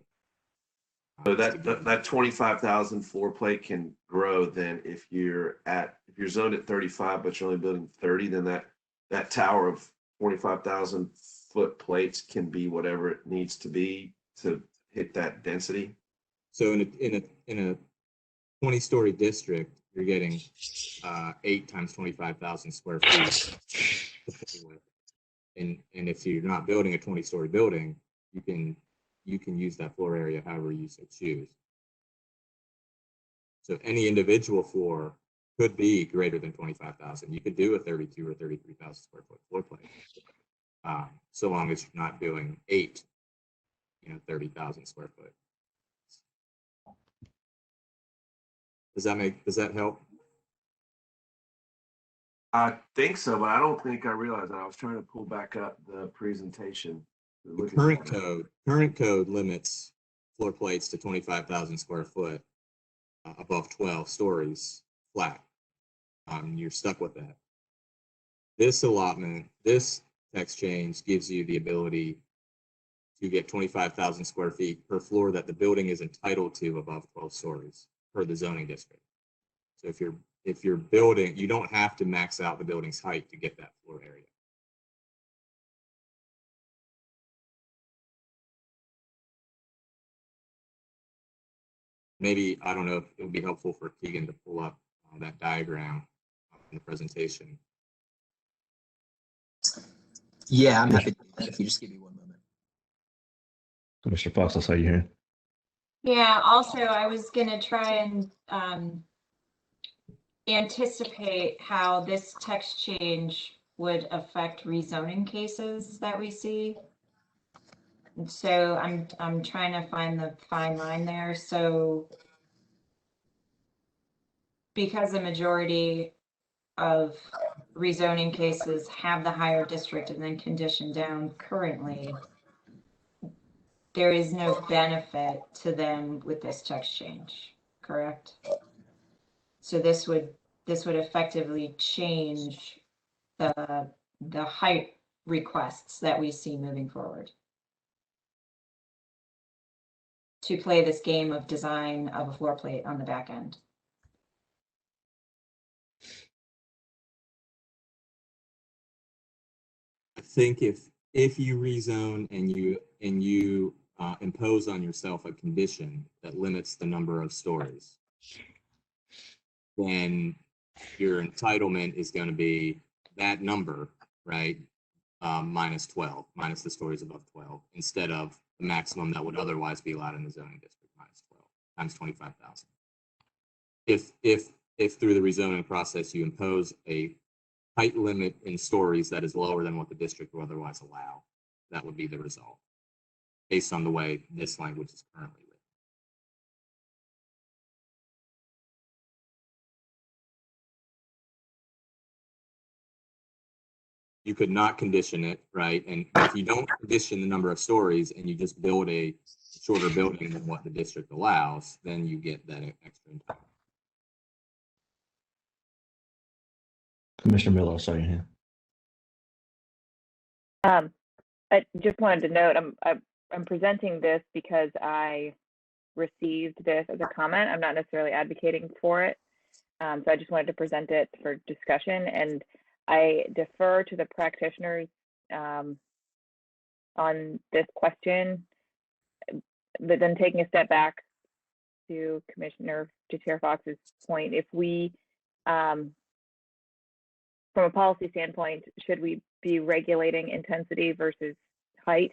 So that 25,000 floor plate can grow then if you're zoned at 35, but you're only building 30, then that tower of 25,000 foot plates can be whatever it needs to be to hit that density. So in a 20-story district, you're getting 8 times 25,000 square feet. And if you're not building a 20-story building, you can use that floor area however you so choose. So any individual floor could be greater than 25,000. You could do a 32 or 33,000 square foot floor plate, so long as you're not doing 8, 30,000 square foot. Does that help? I think so, but I don't think I realized that. I was trying to pull back up the presentation. Current code limits floor plates to 25,000 square foot above 12 stories flat. You're stuck with that. This text change gives you the ability to get 25,000 square feet per floor that the building is entitled to above 12 stories per the zoning district. So if you're building, you don't have to max out the building's height to get that floor area. Maybe, I don't know if it would be helpful for Keegan to pull up that diagram in the presentation. Yeah, I'm happy to do that if you just give me one moment. Commissioner Fox, I saw you here. Yeah, also, I was going to try and anticipate how this text change would affect rezoning cases that we see. And so I'm trying to find the fine line there. So because the majority of rezoning cases have the higher district and then condition down currently, there is no benefit to them with this text change, correct? So this would effectively change the the height requests that we see moving forward. To play this game of design of a floor plate on the back end. I think if you rezone and you impose on yourself a condition that limits the number of stories, then your entitlement is going to be that number, right? Minus 12, minus the stories above 12, instead of the maximum that would otherwise be allowed in the zoning district, minus 12, times 25,000. If through the rezoning process you impose a height limit in stories that is lower than what the district would otherwise allow, that would be the result, based on the way this language is currently written. You could not condition it, right? And if you don't condition the number of stories and you just build a shorter building than what the district allows, then you get that extra entitlement. Commissioner Miller, I saw your hand. I just wanted to note, I'm presenting this because I received this as a comment. I'm not necessarily advocating for it. So I just wanted to present it for discussion, and I defer to the practitioners on this question. But then taking a step back to Chair Fox's point, if we, from a policy standpoint, should we be regulating intensity versus height?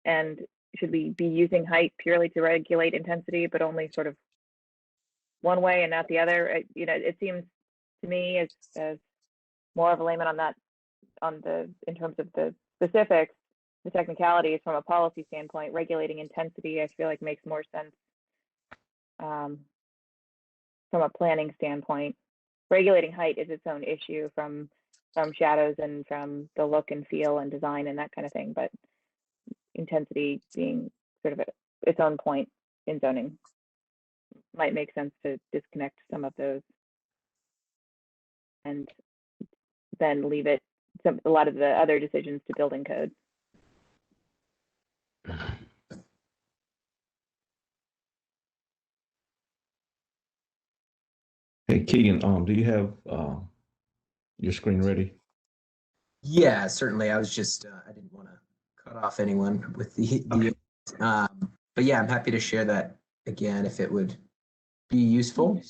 And should we be using height purely to regulate intensity, but only sort of one way and not the other? You know, it seems to me as more of a layman on that, in terms of the specifics, the technicalities from a policy standpoint, regulating intensity, I feel like makes more sense from a planning standpoint. Regulating height is its own issue from shadows and from the look and feel and design and that kind of thing, but intensity being sort of its own point in zoning might make sense to disconnect some of those and then leave it a lot of the other decisions to building code. Hey, Keegan, do you have your screen ready? Yeah, certainly. I was just, I didn't want to cut off anyone with but yeah, I'm happy to share that again if it would be useful.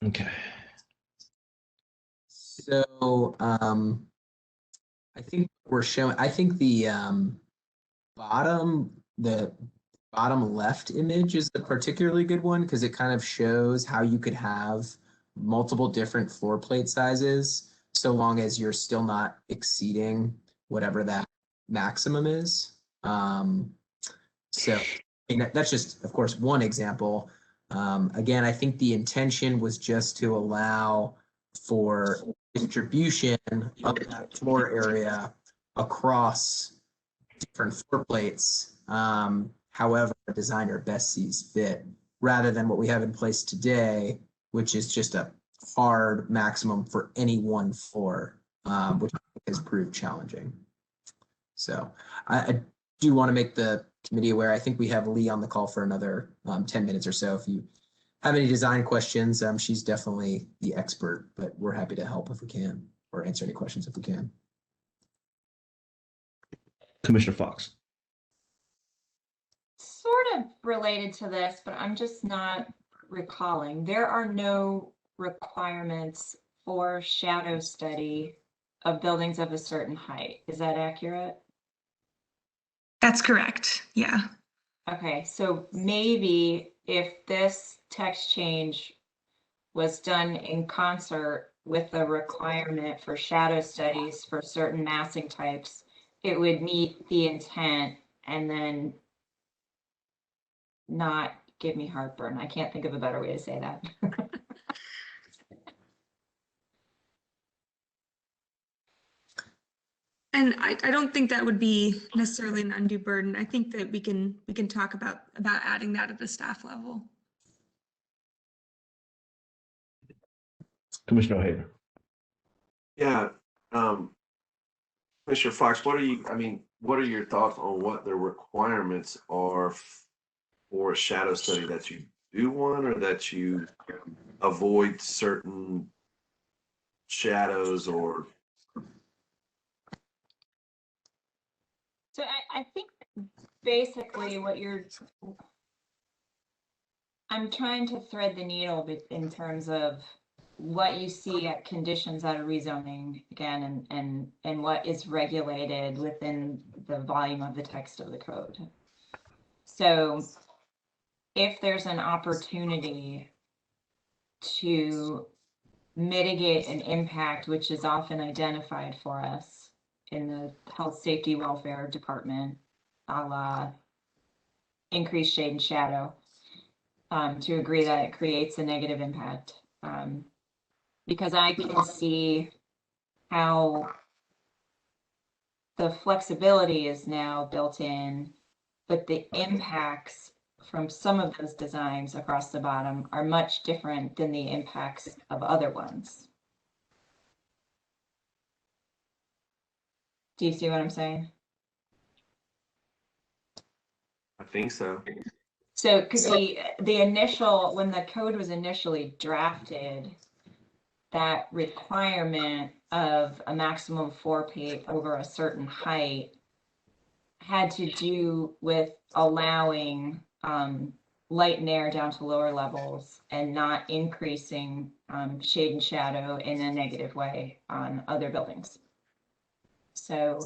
Okay. So I think we're showing, I think the bottom left image is a particularly good one because it kind of shows how you could have multiple different floor plate sizes so long as you're still not exceeding whatever that maximum is. So I mean, that's just, of course, one example. Again, I think the intention was just to allow for distribution of that floor area across different floor plates, however a designer best sees fit, rather than what we have in place today, which is just a hard maximum for any one floor, which has proved challenging. So I do want to make the committee aware. I think we have Lee on the call for another 10 minutes or so. If you have any design questions, she's definitely the expert, but we're happy to help if we can, or answer any questions if we can. Commissioner Fox. Sort of related to this, but I'm just not recalling. There are no requirements for shadow study of buildings of a certain height. Is that accurate? That's correct. Yeah. Okay, so maybe if this text change was done in concert with the requirement for shadow studies for certain massing types, it would meet the intent and then not give me heartburn. I can't think of a better way to say that. And I don't think that would be necessarily an undue burden. I think that we can talk about adding that at the staff level. Commissioner O'Haver. Yeah, Mr. Fox, what are your thoughts on what the requirements are for a shadow study, that you do one or that you avoid certain shadows or? So I think basically I'm trying to thread the needle in terms of what you see at conditions out of rezoning again, and what is regulated within the volume of the text of the code. So if there's an opportunity to mitigate an impact, which is often identified for us in the health, safety, welfare department, a la increased shade and shadow, to agree that it creates a negative impact. Because I can see how the flexibility is now built in, but the impacts from some of those designs across the bottom are much different than the impacts of other ones. Do you see what I'm saying? I think so. So, because the initial, when the code was initially drafted, that requirement of a maximum floor plate over a certain height had to do with allowing light and air down to lower levels and not increasing shade and shadow in a negative way on other buildings. So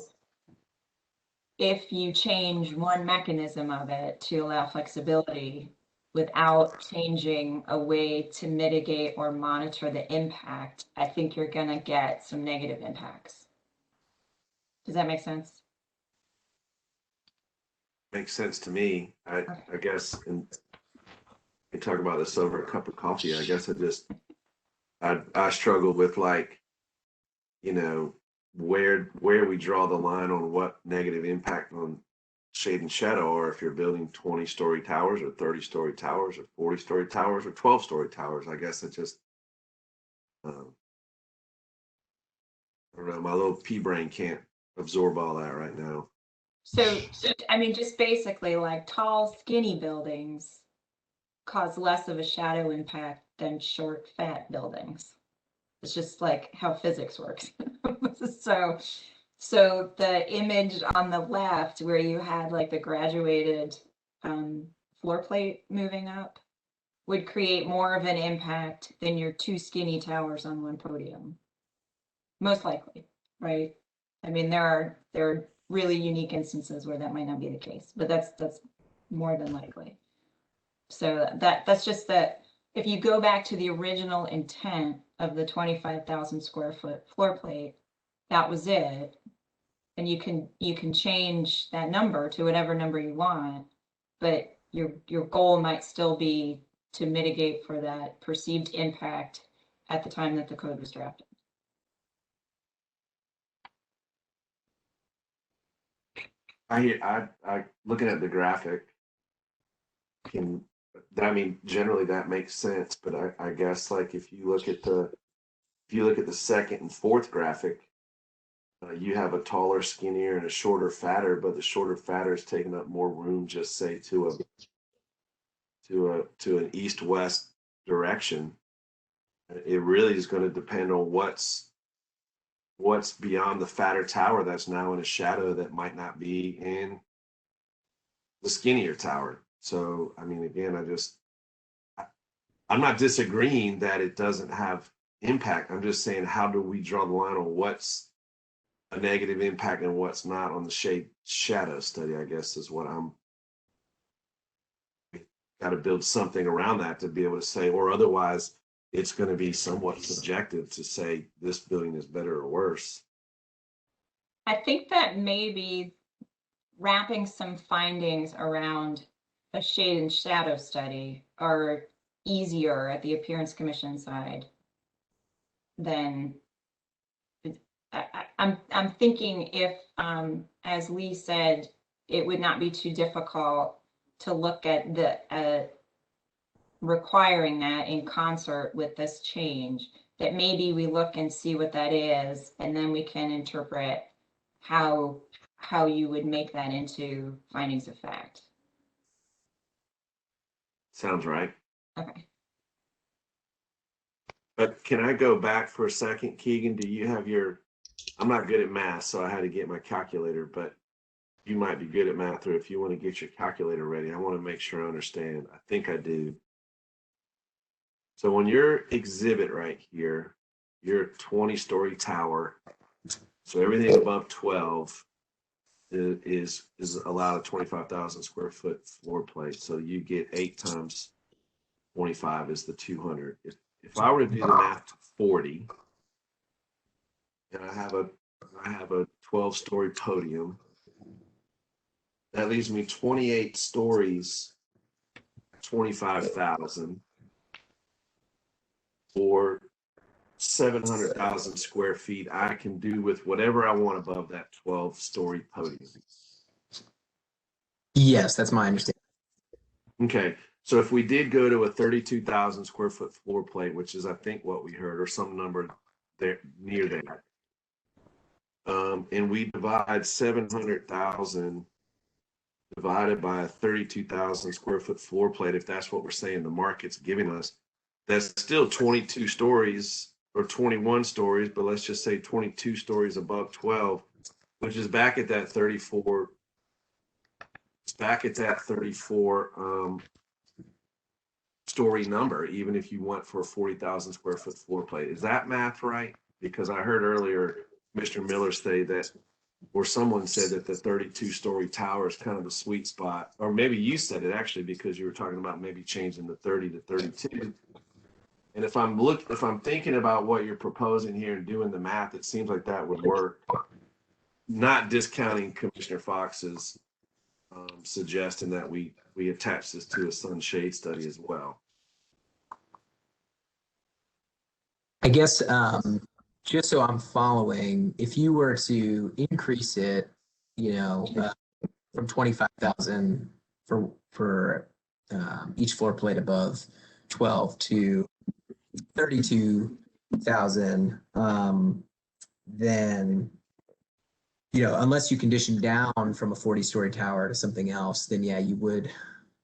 if you change one mechanism of it to allow flexibility without changing a way to mitigate or monitor the impact, I think you're going to get some negative impacts. Does that make sense? Makes sense to me. I guess, and we talk about this over a cup of coffee. I guess I struggle with, like, you know, where we draw the line on what negative impact on shade and shadow, or if you're building 20-story towers or 30-story towers or 40-story towers or 12-story towers. I guess it just, I don't know, my little pea brain can't absorb all that right now. So I mean, just basically, like, tall, skinny buildings cause less of a shadow impact than short, fat buildings. It's just like how physics works. So the image on the left where you had like the graduated floor plate moving up would create more of an impact than your two skinny towers on one podium. Most likely, right? I mean, there are really unique instances where that might not be the case, but that's more than likely. So that's just that. If you go back to the original intent of the 25,000 square foot floor plate, that was it. And you can change that number to whatever number you want, but your goal might still be to mitigate for that perceived impact at the time that the code was drafted. I looking at the graphic, generally that makes sense, but I guess, like, if you look at the second and fourth graphic, you have a taller, skinnier, and a shorter, fatter, but the shorter, fatter is taking up more room, just say to an east-west direction. It really is going to depend on what's beyond the fatter tower that's now in a shadow that might not be in the skinnier tower. So, I mean, again, I'm not disagreeing that it doesn't have impact. I'm just saying, how do we draw the line on what's a negative impact and what's not on the shade shadow study, I guess, is what I'm got to build something around that to be able to say, or otherwise it's going to be somewhat subjective to say this building is better or worse. I think that maybe wrapping some findings around a shade and shadow study are easier at the appearance commission side than I'm thinking if, as Lee said, it would not be too difficult to look at the requiring that in concert with this change, that maybe we look and see what that is, and then we can interpret how you would make that into findings of fact. Sounds right. Okay. But can I go back for a second? Keegan, do you have your, I'm not good at math, so I had to get my calculator, but you might be good at math, or if you want to get your calculator ready, I want to make sure I understand. I think I do. So on your exhibit right here, your 20-story tower, so everything above 12 is allowed a 25,000 square foot floor plate. So you get 8 times 25 is the 200. If I were to do the math to 40, and I have a 12-story podium, that leaves me 28 stories, 25,000, or 700,000 square feet. I can do with whatever I want above that 12-story podium. Yes, that's my understanding. Okay, so if we did go to a 32,000 square foot floor plate, which is I think what we heard, or some number there near that, and we divide 700,000 divided by a 32,000 square foot floor plate, if that's what we're saying the market's giving us, that's still 22 stories or 21 stories, but let's just say 22 stories above 12, which is back at that 34. It's back at that 34 story number, even if you went for a 40,000 square foot floor plate. Is that math right? Because I heard earlier Mr. Miller say that, or someone said that the 32-story tower is kind of the sweet spot, or maybe you said it actually because you were talking about maybe changing the 30 to 32. And if I'm thinking about what you're proposing here and doing the math, it seems like that would work. Not discounting Commissioner Fox's suggesting that we attach this to a sunshade study as well. I guess just so I'm following, if you were to increase it, from 25,000 for each floor plate above 12 to 32,000, then unless you condition down from a 40-story tower to something else, then yeah, you would,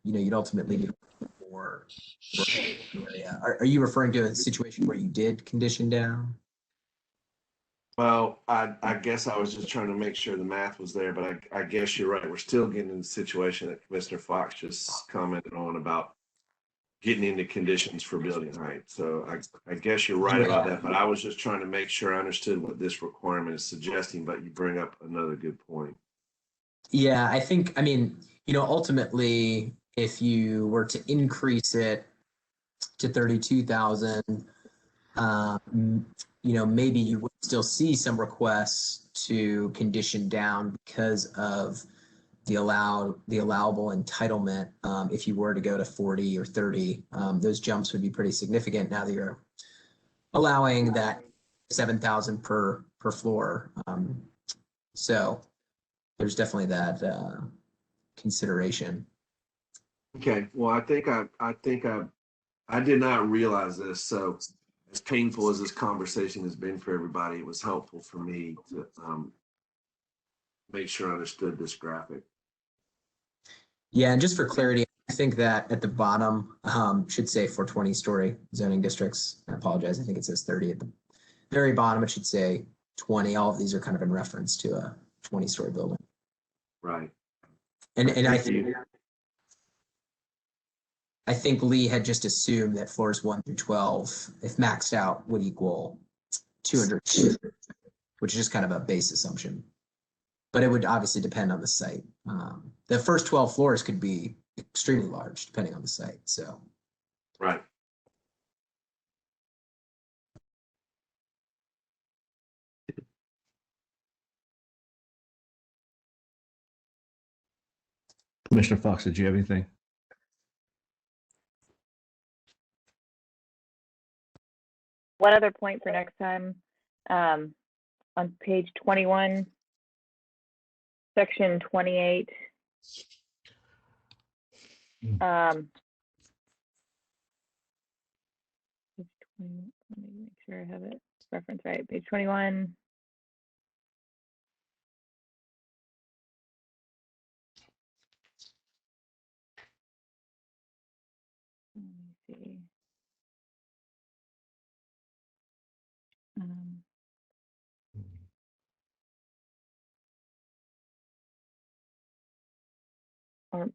you'd ultimately need more area. Are you referring to a situation where you did condition down? Well, I guess I was just trying to make sure the math was there, but I guess you're right. We're still getting in the situation that Commissioner Fox just commented on about getting into conditions for building height. So I guess you're right about that, but I was just trying to make sure I understood what this requirement is suggesting, but you bring up another good point. Yeah, I think, ultimately, if you were to increase it to 32,000, maybe you would still see some requests to condition down because of the allowable entitlement. If you were to go to 40 or 30, those jumps would be pretty significant now that you're allowing that 7,000 per floor. So there's definitely that consideration. Okay, well, I did not realize this. So as painful as this conversation has been for everybody, it was helpful for me to make sure I understood this graphic. Yeah, and just for clarity, I think that at the bottom should say for 20-story zoning districts. I apologize. I think it says 30 at the very bottom. It should say 20. All of these are kind of in reference to a 20-story building. Right. And I think Lee had just assumed that floors 1 through 12, if maxed out, would equal 200, which is just kind of a base assumption. But it would obviously depend on the site. The first 12 floors could be extremely large depending on the site. So, right. Commissioner Fox, did you have anything? One other point for next time, on page 21, section 28. Page Let me make sure I have it referenced right. Page 21. Let me see. Um, or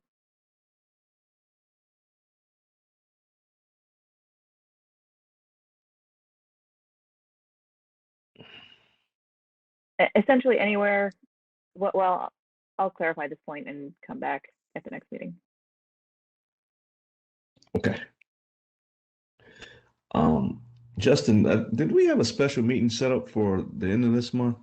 essentially anywhere. Well, I'll clarify this point and come back at the next meeting. Okay. Justin, did we have a special meeting set up for the end of this month?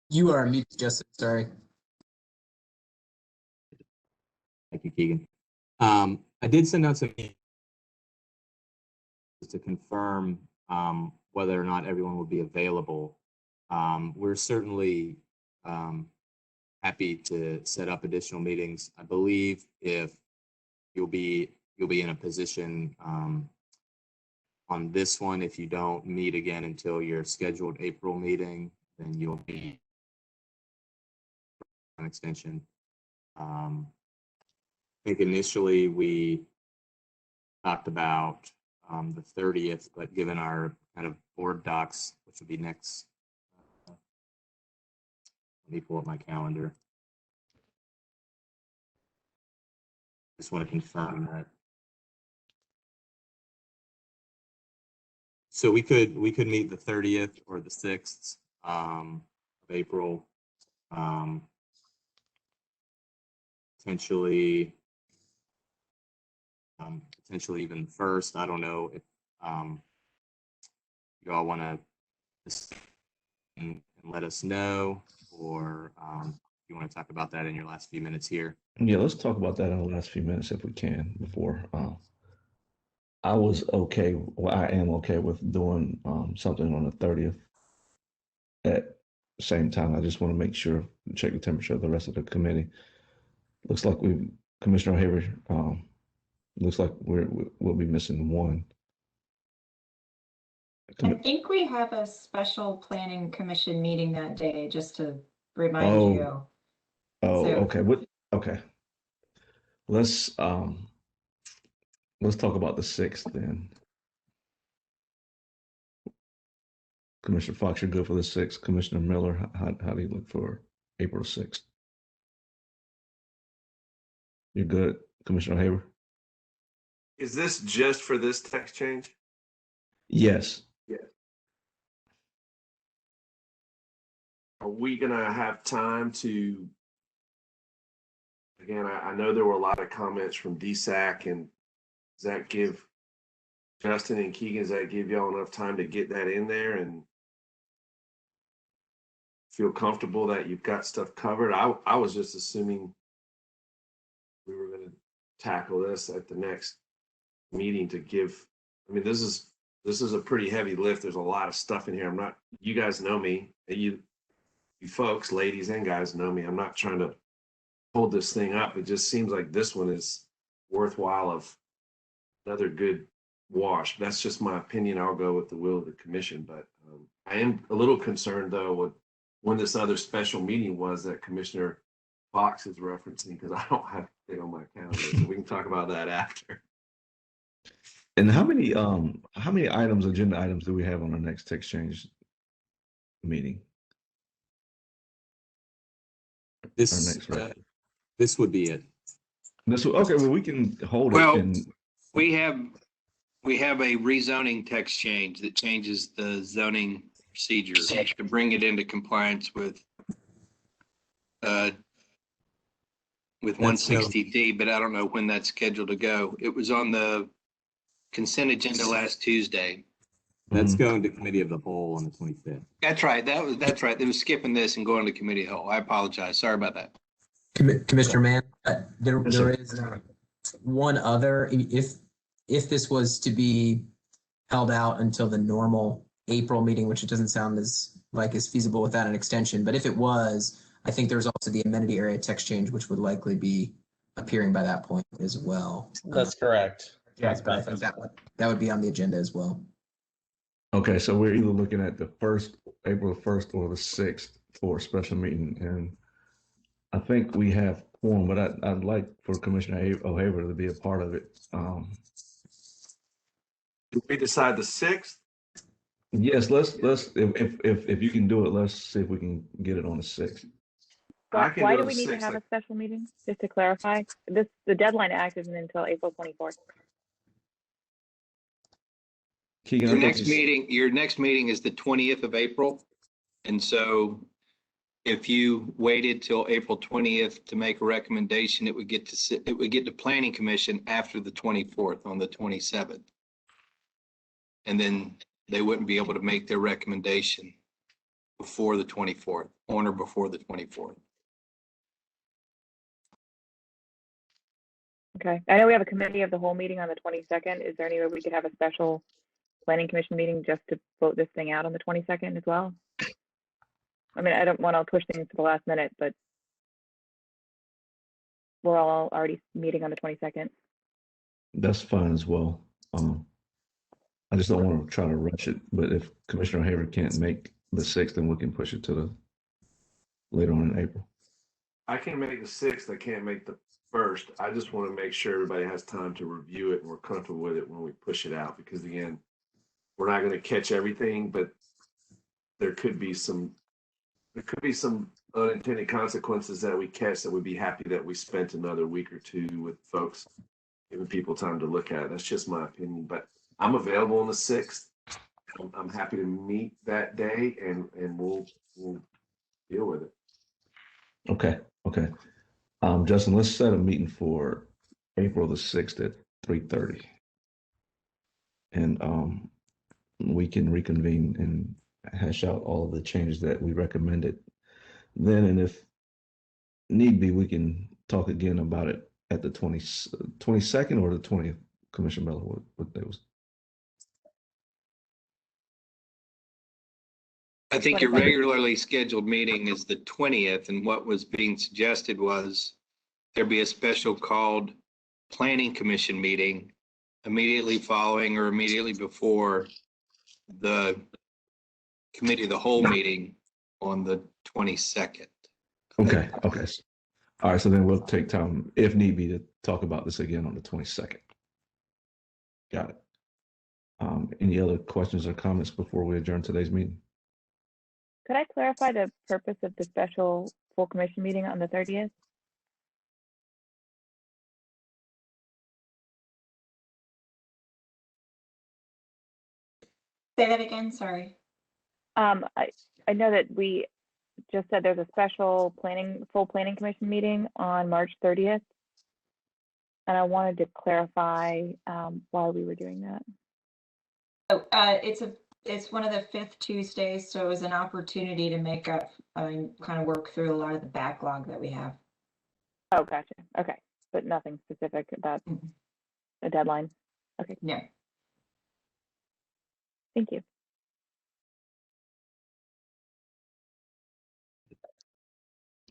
You are muted, Justin. Sorry. Thank you, Keegan. I did send out some emails to confirm whether or not everyone will be available. We're certainly happy to set up additional meetings. I believe if you'll be in a position on this one, if you don't meet again until your scheduled April meeting, then you'll be an extension. I think initially we talked about the 30th, but given our kind of board docs, which will be next, let me pull up my calendar. Just want to confirm that. So we could meet the 30th or the 6th of April, potentially even the 1st. I don't know if you all want to and let us know, or you want to talk about that in your last few minutes here. Yeah, let's talk about that in the last few minutes if we can before. I was okay. Well, I am okay with doing something on the 30th at the same time. I just want to make sure, check the temperature of the rest of the committee. Looks like Commissioner Haber, looks like we'll be missing one. I think we have a special planning commission meeting that day, just to remind you. Oh, So- okay. Okay. Let's talk about the 6th then. Commissioner Fox, you're good for the 6th. Commissioner Miller, how do you look for April 6th? You're good, Commissioner Haber? Is this just for this text change? Yes. Yes. Are we gonna have time to, again, I know there were a lot of comments from DSAC, and does that give Justin and Keegan, does that give y'all enough time to get that in there and feel comfortable that you've got stuff covered? I was just assuming we were gonna tackle this at the next meeting to give, I mean, this is a pretty heavy lift. There's a lot of stuff in here. You guys know me, you folks, ladies and guys know me. I'm not trying to hold this thing up. It just seems like this one is worthwhile of another good wash. That's just my opinion. I'll go with the will of the commission, but I am a little concerned though with when this other special meeting was that Commissioner Fox is referencing, because I don't have it on my calendar. So we can talk about that after. And how many agenda items do we have on our next text change meeting? This would be it. Okay, well, we can hold Well, it. And we have a rezoning text change that changes the zoning procedure to bring it into compliance with 160D, but I don't know when that's scheduled to go. It was on the consent agenda last Tuesday. That's going to committee of the whole on the 25th. That's right. That's right. They were skipping this and going to committee of the whole. I apologize. Sorry about that. Commissioner Mann, there is one other, if this was to be held out until the normal April meeting, which it doesn't sound as feasible without an extension, but if it was, I think there's also the amenity area text change, which would likely be appearing by that point as well. That's correct. Yeah, I think that would be on the agenda as well. Okay, so we're either looking at the April 1st or the 6th for a special meeting. And I think we have quorum, but I'd like for Commissioner O'Haver to be a part of it. Did we decide the 6th? Yes, let's if you can do it, let's see if we can get it on the 6th. Why do we need to have a special meeting? Just to clarify, the deadline act isn't until April 24th. Keegan, Your next meeting is the 20th of April. And so if you waited till April 20th to make a recommendation, it would get to Planning Commission after the 24th on the 27th. And then they wouldn't be able to make their recommendation before the 24th, on or before the 24th. Okay, I know we have a committee of the whole meeting on the 22nd. Is there any way we could have a special planning commission meeting just to vote this thing out on the 22nd as well? I mean, I don't want to push things to the last minute, but we're all already meeting on the 22nd. That's fine as well. I just don't want to try to rush it, but if Commissioner O'Haver can't make the 6th, then we can push it to the later on in April. I can make the 6th. I can't make the 1st. I just want to make sure everybody has time to review it and we're comfortable with it when we push it out, because again, we're not going to catch everything, but there could be some unintended consequences that we catch that would be happy that we spent another week or two with folks, giving people time to look at it. That's just my opinion, but I'm available on the 6th. I'm happy to meet that day and we'll deal with it. Okay. Justin, let's set a meeting for April the 6th at 3:30. And we can reconvene and hash out all of the changes that we recommended then. And if need be, we can talk again about it at the 22nd or the 20th. Commissioner Miller, what day was? I think your regularly scheduled meeting is the 20th, and what was being suggested was there be a special called Planning Commission meeting immediately following or immediately before the Committee of the Whole meeting on the 22nd. Okay. All right, so then we'll take time, if need be, to talk about this again on the 22nd. Got it. Any other questions or comments before we adjourn today's meeting? Could I clarify the purpose of the special full commission meeting on the 30th? Say that again, sorry. I know that we just said there's a special full planning commission meeting on March 30th. And I wanted to clarify why we were doing that. Oh, it's one of the 5th Tuesdays, so it was an opportunity to make up, kind of work through a lot of the backlog that we have. Oh, gotcha. Okay, but nothing specific about a deadline. Okay. No. Thank you.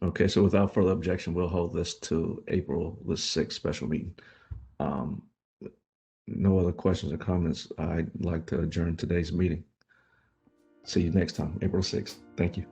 Okay, so without further objection, we'll hold this to April the 6th special meeting. No other questions or comments. I'd like to adjourn today's meeting. See you next time, April 6th. Thank you.